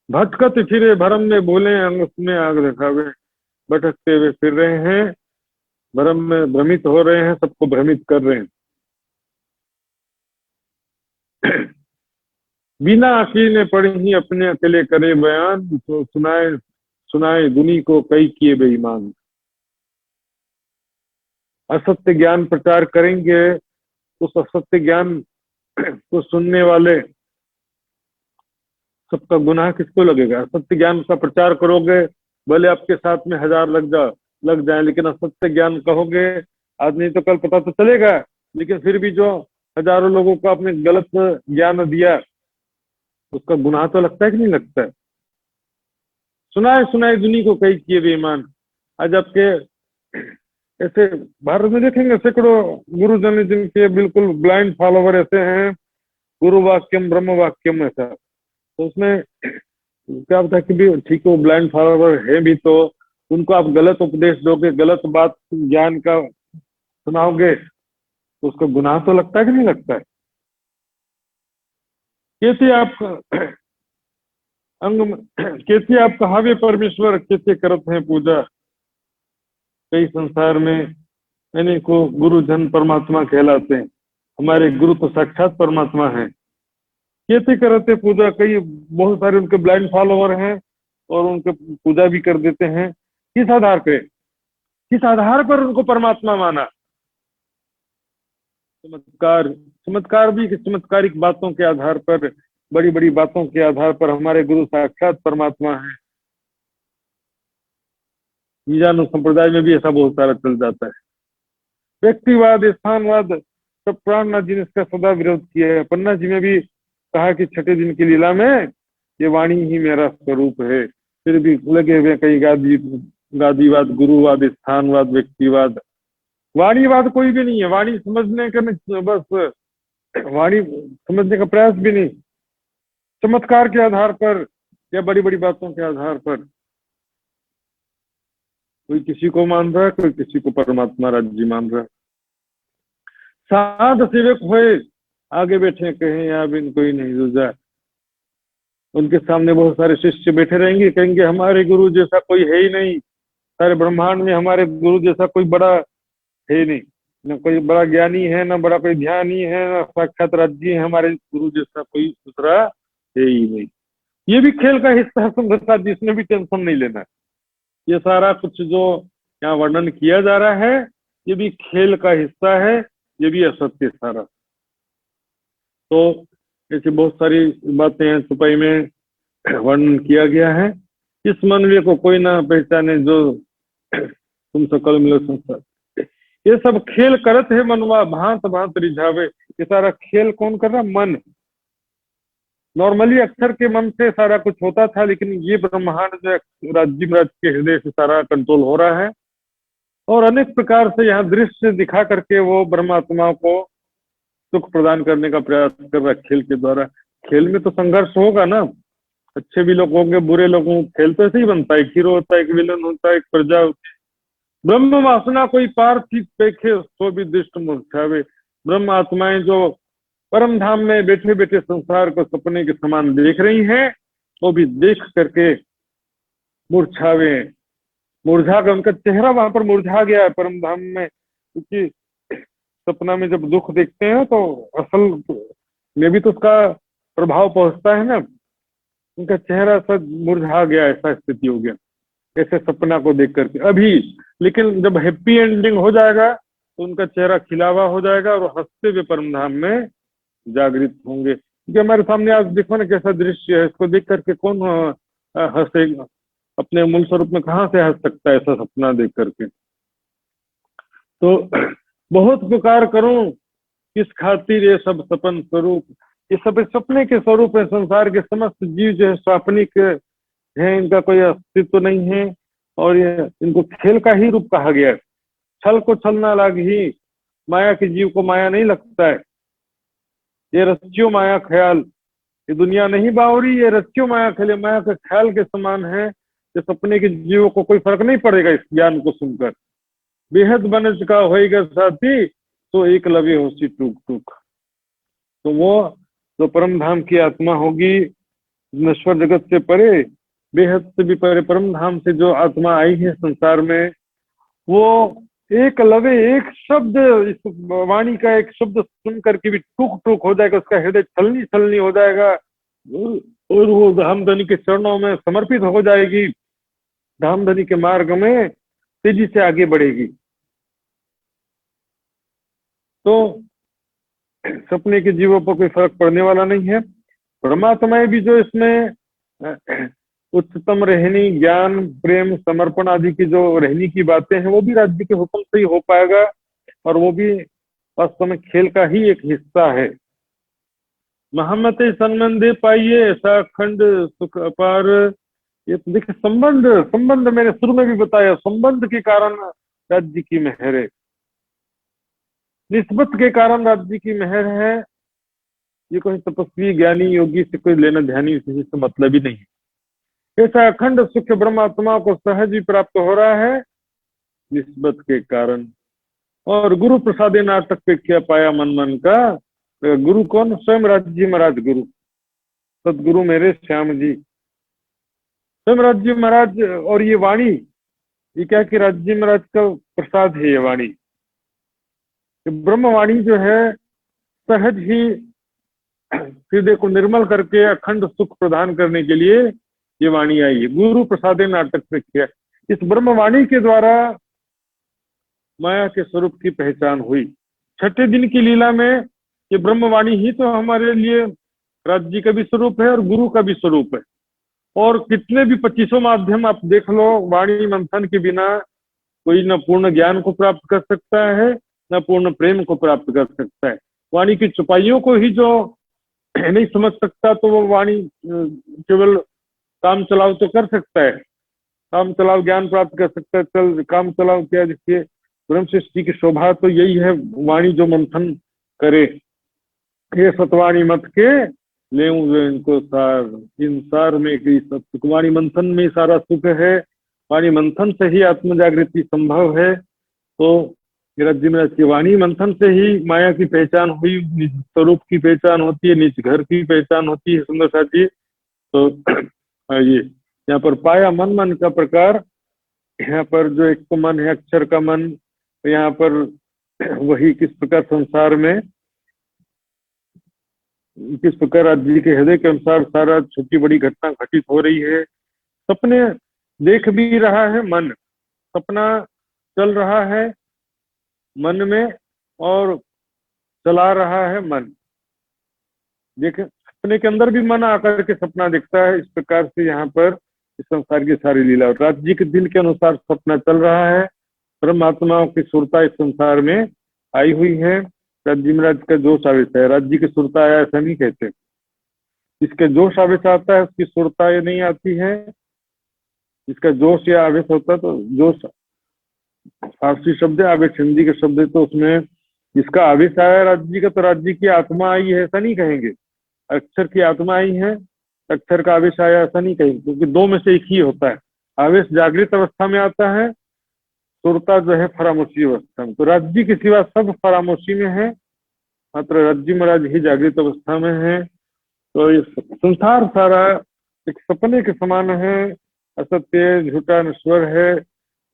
भटकत फिरे भरम में भूले, अंग में आग दिखावे। भटकते हुए फिर रहे हैं, भ्रम में भ्रमित हो रहे हैं, सबको भ्रमित कर रहे हैं। बिना अकील पढ़ी ही अपने अकेले करे बयान, तो सुनाए दुनी को कई किए बेईमान। असत्य ज्ञान प्रचार करेंगे, उस असत्य ज्ञान को सुनने वाले सबका गुनाह किसको लगेगा? असत्य ज्ञान का प्रचार करोगे, भले आपके साथ में 1000 लग जाए, लेकिन असत्य ज्ञान कहोगे आज नहीं तो कल पता तो चलेगा। लेकिन फिर भी जो हजारों लोगों को आपने गलत ज्ञान दिया, उसका गुनाह तो लगता है कि नहीं लगता है? सुनाए दुनी को कई किए बेईमान। आज आपके ऐसे भारत में देखेंगे सैकड़ों गुरुजन जिनके बिल्कुल ब्लाइंड फॉलोवर ऐसे हैं, गुरु वाक्यम ब्रह्म वाक्यम ऐसा। तो उसमें क्या होता है कि भी ठीक है वो ब्लाइंड फॉलोवर है भी, तो उनको आप गलत उपदेश दोगे, गलत बात ज्ञान का सुनाओगे, तो उसका गुनाह तो लगता है कि नहीं लगता है? कैसे आप कहावे परमेश्वर, कैसे करत हैं पूजा। कई संसार में अनेकों गुरुजन परमात्मा कहलाते हैं, हमारे गुरु तो साक्षात परमात्मा हैं। कैसे करते पूजा, कई बहुत सारे उनके ब्लाइंड फॉलोवर हैं, और उनके पूजा भी कर देते हैं। किस आधार पे, किस आधार पर उनको परमात्मा माना? चमत्कार, चमत्कार भी चमत्कारिक बातों के आधार पर, बड़ी बड़ी बातों के आधार पर हमारे गुरु साक्षात परमात्मा है। ईजानु संप्रदाय में भी ऐसा बहुत सारा चल जाता है। व्यक्तिवाद, स्थानवाद, सब प्राणनाथ जी ने इसका सदा विरोध किया है। पन्ना जी में भी कहा कि छठे दिन की लीला में ये वाणी ही मेरा स्वरूप है। फिर भी लगे हुए कई गादीवाद, गुरुवाद, स्थानवाद, व्यक्तिवाद। वाणीवाद कोई भी नहीं है। वाणी समझने का नहीं, बस वाणी समझने का प्रयास भी नहीं। चमत्कार के आधार पर या बड़ी बड़ी बातों के आधार पर कोई किसी को मान रहा है, कोई किसी को परमात्मा राज्य मान रहा है। साध सेवक हुए, आगे बैठे कहें यहाँ बिन कोई नहीं दूजा। उनके सामने बहुत सारे शिष्य बैठे रहेंगे, कहेंगे हमारे गुरु जैसा कोई है ही नहीं, सारे ब्रह्मांड में हमारे गुरु जैसा कोई बड़ा है नहीं, न कोई बड़ा ज्ञानी है, न बड़ा कोई ध्यानी है, न साक्षात राज्य है, हमारे गुरु जैसा कोई दूसरा है ही नहीं। ये भी खेल का हिस्सा है संघर्ष, जिसने भी टेंशन नहीं लेना। ये सारा कुछ जो यहाँ वर्णन किया जा रहा है ये भी खेल का हिस्सा है, ये भी असत्य सारा। तो ऐसी बहुत सारी बातें छुपाई में वर्णन किया गया है। इस मनवे को कोई ना पहचाने जो तुम सकल मिलो संसार। ये सब खेल करत है मनवा भांत भांत रिझावे। ये सारा खेल कौन कर रहा? मन। नॉर्मली अक्षर के मन से सारा कुछ होता था, लेकिन ये ब्रह्मांड जो राज्य महाराज के हृदय से सारा कंट्रोल हो रहा है और अनेक प्रकार से यहाँ दृश्य दिखा करके वो परमात्मा को सुख प्रदान करने का प्रयास कर रहा है खेल के द्वारा। खेल में तो संघर्ष होगा ना, अच्छे भी लोग होंगे, बुरे लोग होंगे। खेल तो ऐसे ही बनता है, एक हीरो होता है, एक विलन होता है, एक प्रजा होती है। ब्रह्म वासना कोई पार थी देखे सो भी दृष्ट मूर्छावे। ब्रह्म आत्माएं जो परम धाम में बैठे बैठे संसार को सपने के समान देख रही हैं, वो भी देख करके मूर्छावे, मुरझा कर उनका चेहरा वहां पर मुरझा गया है परम धाम में। क्योंकि सपना में जब दुख देखते हैं तो असल में भी तो उसका प्रभाव पहुंचता है ना। उनका चेहरा सब मुरझा गया, ऐसा स्थिति हो गया ऐसे सपना को देख करके अभी। लेकिन जब हैप्पी एंडिंग हो जाएगा तो उनका चेहरा खिलावा हो जाएगा और हंसते हुए परम धाम में जागृत होंगे। क्योंकि हमारे सामने आज देखो ना कैसा दृश्य है, इसको देख करके कौन हंसेगा? अपने मूल स्वरूप में कहाँ से हंस सकता है ऐसा सपना देख करके? तो बहुत पुकार करूं किस खातिर ये सब सपन स्वरूप। ये सब सपने के स्वरूप है। संसार के समस्त जीव जो है स्वाप्निक है, इनका कोई अस्तित्व नहीं है और ये इनको खेल का ही रूप कहा गया है। छल को छल ना लाग ही, माया के जीव को माया नहीं लगता है। ये रस्सियों माया ख्याल, ये दुनिया नहीं बावरी, ये रस्सियों माया ख्याल, माया के ख्याल के समान है। कि सपने के जीवों को कोई फर्क नहीं पड़ेगा इस ज्ञान को सुनकर। बेहद बनज का होएगा साथी तो एक लवे होसी टूक टूक। तो वो जो परम धाम की आत्मा होगी, नश्वर जगत से परे, बेहद से भी परे परम धाम से जो आत्मा आई है संसार में, वो एक लवे, एक शब्द, इस वाणी का एक शब्द सुन करके भी टूक टूक हो जाएगा, उसका हृदय छलनी छलनी हो जाएगा और वो धामधनी के चरणों में समर्पित हो जाएगी, धामधनी के मार्ग में तेजी से आगे बढ़ेगी। तो सपने के जीवों पर कोई फर्क पड़ने वाला नहीं है। परमात्माएं भी जो इसमें उच्चतम रहनी, ज्ञान, प्रेम, समर्पण आदि की जो रहनी की बातें हैं, वो भी राज्य के हुक्म से ही हो पाएगा और वो भी वास्तव में खेल का ही एक हिस्सा है। महमते संबंधे पाइए ऐसा अखंड सुख अपार। ये तो देखिए संबंध मैंने शुरू में भी बताया, संबंध के कारण राज्य की मेहर है, निस्बत के कारण राज्य की मेहर है। ये कोई तपस्वी ज्ञानी योगी से कोई लेना ध्यानी किसी से मतलब ही नहीं। ऐसा अखंड सुख ब्रह्मात्मा को सहज ही प्राप्त हो रहा है निस्बत के कारण। और गुरु प्रसादे नाटक पे क्या पाया मन मन का। गुरु कौन? स्वयं राज्य महाराज गुरु, सदगुरु मेरे श्याम जी, स्वयं राज्य महाराज। और ये वाणी, ये क्या कि राज्य महाराज का प्रसाद है ये वाणी। ब्रह्मवाणी जो है सहज ही हृदय को निर्मल करके अखंड सुख प्रदान करने के लिए ये वाणी आई है। गुरु प्रसादे नाटक प्रेख्या, इस ब्रह्मवाणी के द्वारा माया के स्वरूप की पहचान हुई। छठे दिन की लीला में ये ब्रह्मवाणी ही तो हमारे लिए राज्य का भी स्वरूप है और गुरु का भी स्वरूप है। और कितने भी 25 माध्यम आप देख लो, वाणी मंथन के बिना कोई न पूर्ण ज्ञान को प्राप्त कर सकता है न पूर्ण प्रेम को प्राप्त कर सकता है। वाणी की चुपाइयों को ही जो नहीं समझ सकता तो वो वाणी केवल काम चलाओ तो कर सकता है, काम चलाओ ज्ञान प्राप्त कर सकता है। चल काम चलाओ क्या, देखिए ब्रह्म सृष्टि की शोभा तो यही है, वाणी जो मंथन करे। ये सतवाणी मत के ले इनको सार, इन सार में कई सब सुख। वाणी मंथन में सारा सुख है, वाणी मंथन से ही आत्म जागृति संभव है। तो राज्य में की वाणी मंथन से ही माया की पहचान हुई, निज स्वरूप की पहचान होती है, निज घर की पहचान होती है। सुंदर साथी, तो ये यहाँ पर पाया मन, मन का प्रकार, यहाँ पर जो एक तो मन है, अक्षर का मन, यहाँ पर वही किस प्रकार संसार में, किस प्रकार राज्य के हृदय के अनुसार सारा छोटी बड़ी घटना घटित हो रही है। सपने देख भी रहा है मन, सपना चल रहा है मन में और चला रहा है मन। देख सपने के अंदर भी मन आकर के सपना दिखता है। इस प्रकार से यहाँ पर इस संसार की सारी लीला, राज्य के दिल के अनुसार सपना चल रहा है। परमात्माओं की सुरता इस संसार में आई हुई है। राज्य में राज्य का जोश आवेश है, राज्य की सुरता आया ऐसा नहीं कहते। इसके जोश आवेश आता है, उसकी सुरता ये नहीं आती है। इसका जोश या आवेश होता है, तो जोश फारसी शब्द है, आवेश हिंदी के शब्द है। तो उसमें इसका आवेश आया राज्य का, तो राज्य की आत्मा आई है ऐसा नहीं कहेंगे। अक्षर की आत्मा आई है, अक्षर का आवेश आया ऐसा नहीं कहेंगे, क्योंकि दो में से एक ही होता है। आवेश जागृत अवस्था में आता है, सुरता जो है फरामोशी अवस्था में। तो राज्य के सिवा सब फरामोशी में है, मात्र राज्य महाराज ही जागृत अवस्था में है। तो ये संसार सारा एक सपने के समान है, असत्य झूठा नश्वर है।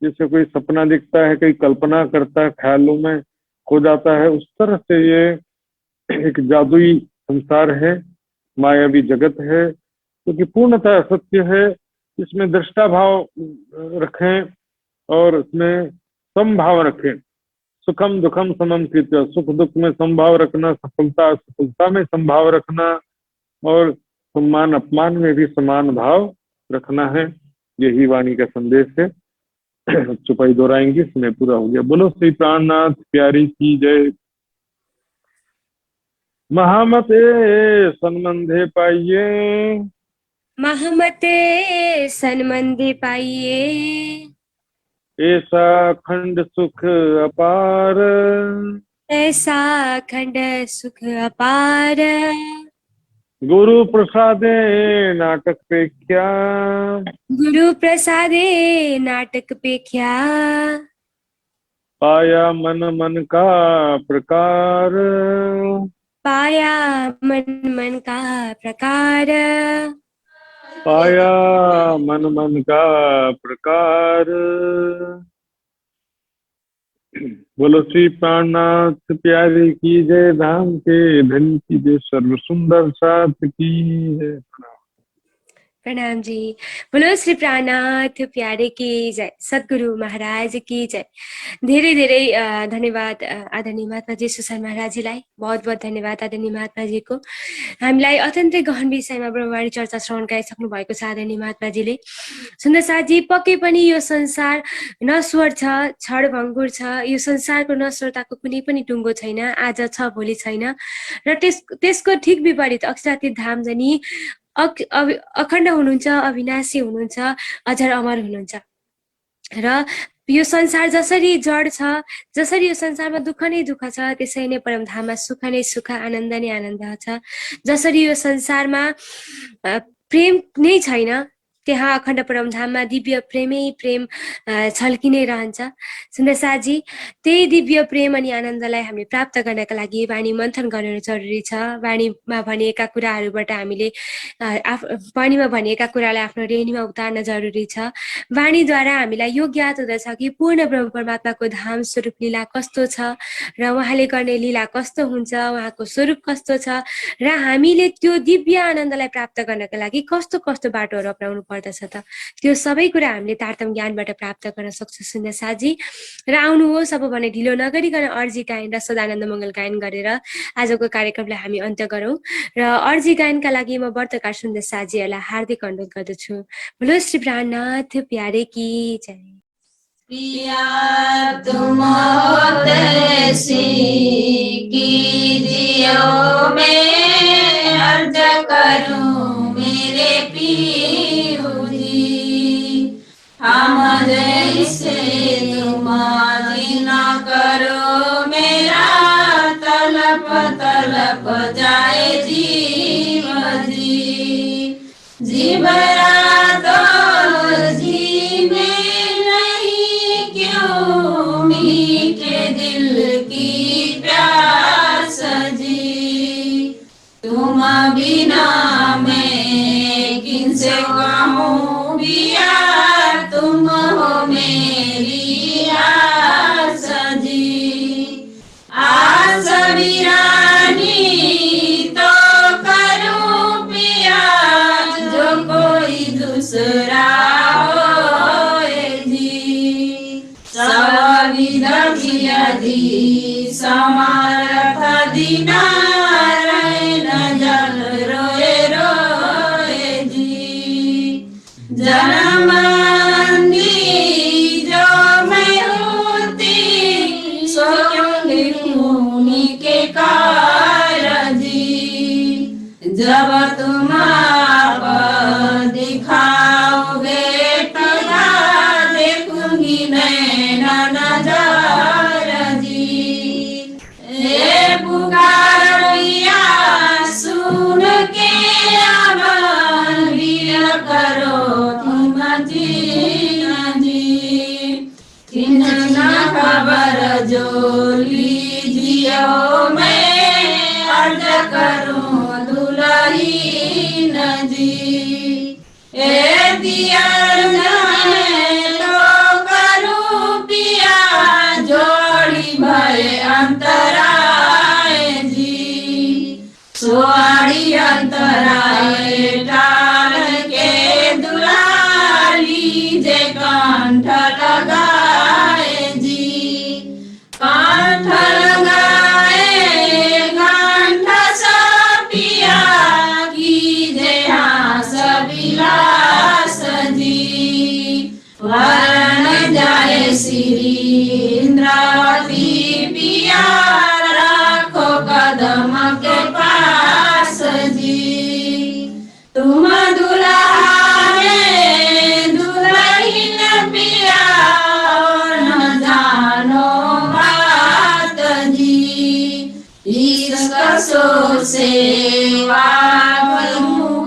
जैसे कोई सपना दिखता है, कोई कल्पना करता है, ख्यालों में खो जाता है, उस तरह से ये एक जादुई संसार है, मायावी जगत है, क्योंकि पूर्णतः असत्य है। इसमें दृष्टा भाव रखें और इसमें समभाव रखें। सुखम दुखम समम कृत्य, सुख दुख में समभाव रखना, सफलता असफलता में समभाव रखना, और सम्मान अपमान में भी समान भाव रखना है। यही वाणी का संदेश है। चुपाई दोहराएंगे, समय पूरा हो गया। बोलो श्री प्राणनाथ प्यारी की जय। महामते संबंधे पाइये, महमते सन्मंदे पाइये, ऐसा खंड सुख अपार, ऐसा खंड सुख अपार। गुरु प्रसादे नाटक पेख्या, गुरु प्रसादे नाटक पेख्या, पाया मन मन का प्रकार, पाया मन मन का प्रकार, पाया मन मन का प्रकार। बोलो श्री प्राणनाथ प्यारे की जय, धाम के धन की जय, सर्व सुंदर साथ की जय। प्रणाम जी। बोलो श्री प्राणनाथ प्यारे की जय, सद्गुरु महाराज की जय। धेरै धेरै धन्यवाद आदरणीय महात्माजी सुशान्त महाराजजीलाई, बहुत बहुत धन्यवाद आदरणीय महात्माजीको। हामीलाई अत्यन्तै गहन विषयमा ब्रह्मवाणी चर्चा श्रवण गराइसक्नु भएको छ आदरणीय महात्माजीले। सुन्दर साथजी, पक्कै पनि यो संसार नश्वर छ, क्षणभङ्गुर छ। यो संसारको नश्वरताको कुनै पनि टुङ्गो छैन, आज छ भोलि छैन। र त्यसको ठिक विपरीत अक्षरातीत धाम जनी अखण्ड हुनुहुन्छ, अविनाशी हुनुहुन्छ, अजर अमर हुनुहुन्छ। र यो संसार जसरी जड छ, जसरी यो संसारमा दुःख नै दुःख छ, त्यसरी नै परमधाममा सुख नै सुख, आनन्द नै आनन्द छ। जसरी यो संसारमा प्रेम नै छैन, त्यहाँ अखण्ड परमधाममा दिव्य प्रेमै प्रेम छल्किनै रहन्छ। सुन्दर साथजी, त्यही दिव्य प्रेम अनि आनन्दलाई हामीले प्राप्त गर्नका लागि वाणी मन्थन गर्न जरुरी छ। वाणीमा भनिएका कुराहरूबाट हामीले वाणीमा भनिएका कुरालाई आफ्नो रेणीमा उतार्न जरुरी छ। वाणीद्वारा हामीलाई यो ज्ञात हुँदछ कि पूर्ण ब्रह्म परमात्माको धाम स्वरूप लीला कस्तो छ र उहाँले गर्ने लीला कस्तो हुन्छ, उहाँको स्वरूप कस्तो छ, र हामीले त्यो दिव्य आनन्दलाई प्राप्त गर्नका लागि कस्तो कस्तो बाटोहरू अपनाउनु पर्दछ त त्यो सबै कुरा हामीले तारतम ज्ञानबाट प्राप्त गर्न सक्छौँ सुन्दर साथजी। र आउनुहोस् अब भने ढिलो नगरिकन अर्जी गायन र सदानन्द मङ्गल गायन गरेर आजको कार्यक्रमलाई हामी अन्त्य गरौँ। र अर्जी गायनका लागि म व्रतकार सुन्दर साथजीहरूलाई हार्दिक अनुरोध गर्दछु। बोलो श्री प्राणनाथ प्यारे की जय। पिया तुम होते कीजियो मैं अर्ज करूं मेरे पीऊ जी, हम जैसे तुम न करो मेरा तलप तलप जाए जीव जी, जीवरा तो जी में नहीं क्यों मीठे दिल की प्यास जी, तुम बिना मैं किनसे कहूँ बिया, तुम हो मेरी आस जी, आस वीरानी तो करूं पिया जो कोई दूसरा होए जी, सविध यदि समर्थ दीना न जल रोए रोए जी, जन्मंदी जो मैं होती सो क्यों लिखूं के कार जी, जब तुम आप दिखाओगे पिया देखूंगी नैना नजर जी, ए पुकारिया सुन के अब वीर करो तुम जी, किन्ना खबर जो लीजियो मैं अर्ज करूं दुल्हीन जी, ए दिया तो करूं पिया जोड़ी भय अंतराय जी, सोड़ी अंतराय डाल के दुलारी जे कंठ लगाए जी, कंठ लगाए कंठ सपिया की जे हास विलास जी, वरण जाए श्री इंद्रावती पिया राखो कदम के पास जी, तुम दुल्हा दुल्हीन पिया न जानो बात जी, इसका सो सेवा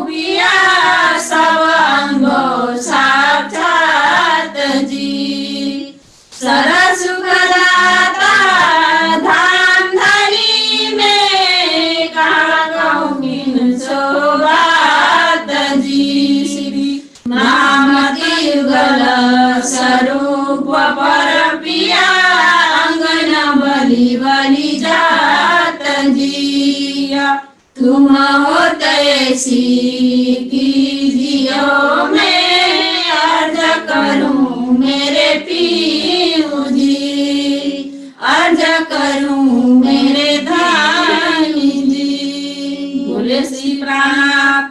पिया सब अनुभव साक्षात जी, सरस सुखदाता धाम धनी में कहाँ कहूँ किन सो बात जी, श्री महामती युगल स्वरूप पर पिया अंगन बलि बलि जात जी, तुम हो तैसी कीजियो मैं अर्ज करूं मेरे पीऊ जी, अर्ज करूं मेरे धानी जी। बोले श्री प्राण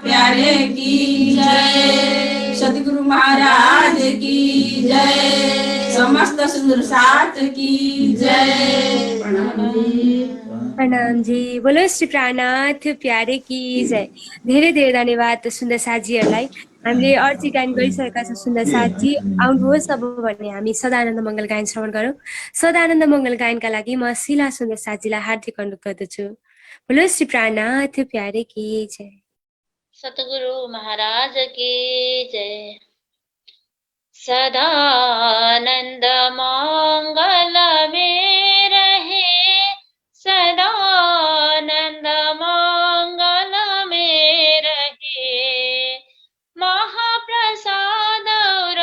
प्यारे की जय, सतगुरु महाराज की जय, समस्त सुंदर साथ की जय। प्रणाम जी। प्रणाम जी। बोलो श्री प्राणनाथ प्यारे की जय। धेरै धेरै धन्यवाद सुन्दर साथजीहरूलाई। हामीले अर्जी गायन गरिसकेका छौँ। सुन्दर साथजी आउनुहोस् अब भने हामी सदानन्द मङ्गल गायन श्रवण गरौँ। सदानन्द मङ्गल गायनका लागि म शिला सुन्दर साथजीलाई हार्दिक अनुरोध गर्दछु। बोलो श्री प्राणनाथ प्यारे की जय। सतगुरु महाराज की जय। सदानंद मंगल में रहे, सदानंद मंगल में रहे, महाप्रसाद और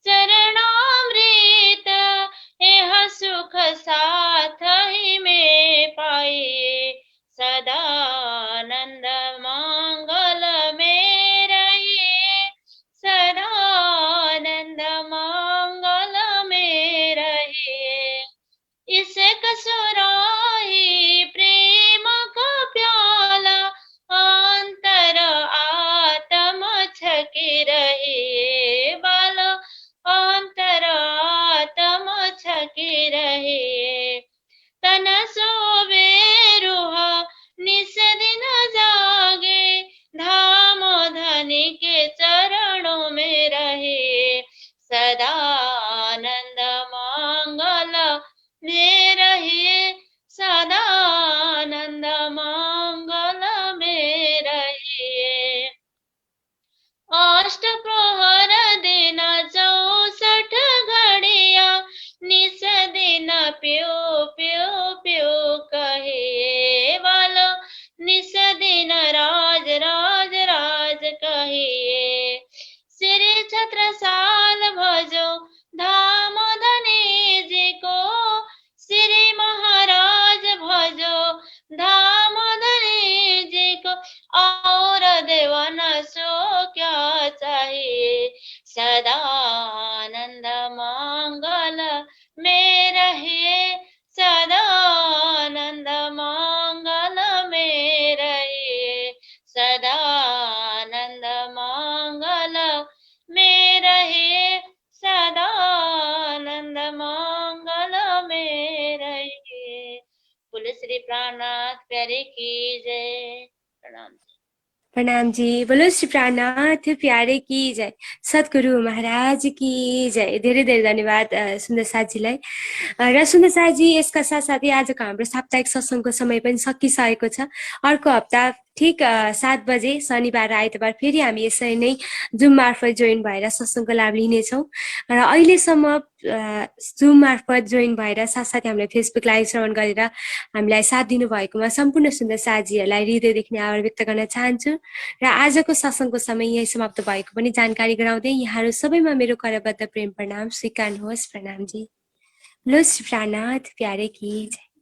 चरणामृत यह सुख साथ ही में पाए। सदानंद मंगल में रहे, सदा सदा आनंद मंगल में रहिए, सदा आनंद मंगल में रहिए। अष्ट प्रहर दिन 64 घड़िया, निस दिन प्यो प्यो प्यो कहिए वालो, निस दिन राज राज राज कहिए। श्री छत्रसाल भजो धाम धनी जी को, श्री महाराज भजो धाम धनी जी को, और देवन सो क्या चाहिए। सदा आनंद मंगल में रहिए, सदा आनंद मंगल में रहिए, सदा आनंद मंगल में रहिए, सदा आनंद मंगल में रहिए। बोले श्री प्राणनाथ प्यारे की जय। प्रणाम। प्रणाम जी। बोलो श्री प्राणनाथ प्यारे की जय। सद्गुरु महाराज की जय। धेरै धेरै धन्यवाद सुन्दर साथीलाई। र सुन्दर साथी, यसका साथसाथै आजको हाम्रो साप्ताहिक सत्सङ्गको समय पनि सकिसकेको छ। अर्को हप्ता ठिक 7 बजे शनिबार र आइतबार फेरि हामी यसरी नै जुम मार्फत जोइन भएर सत्सङ्गको लाभ लिनेछौँ। र अहिलेसम्म जुम मार्फत जोइन भएर साथसाथै हामीलाई फेसबुक लाइभ श्रवण गरेर हामीलाई साथ दिनुभएकोमा सम्पूर्ण सुन्दर साथीहरूलाई हृदयदेखि नै आभार व्यक्त गर्न चाहन्छु। र आजको सत्सङ्गको समय यही समाप्त भएको पनि जानकारी गराउँदै यहाँहरू सबैमा मेरो करबद्ध प्रेम प्रणाम स्वीकार्नुहोस्। प्रणाम जी। लो श्री प्राणनाथ प्यारे की जय।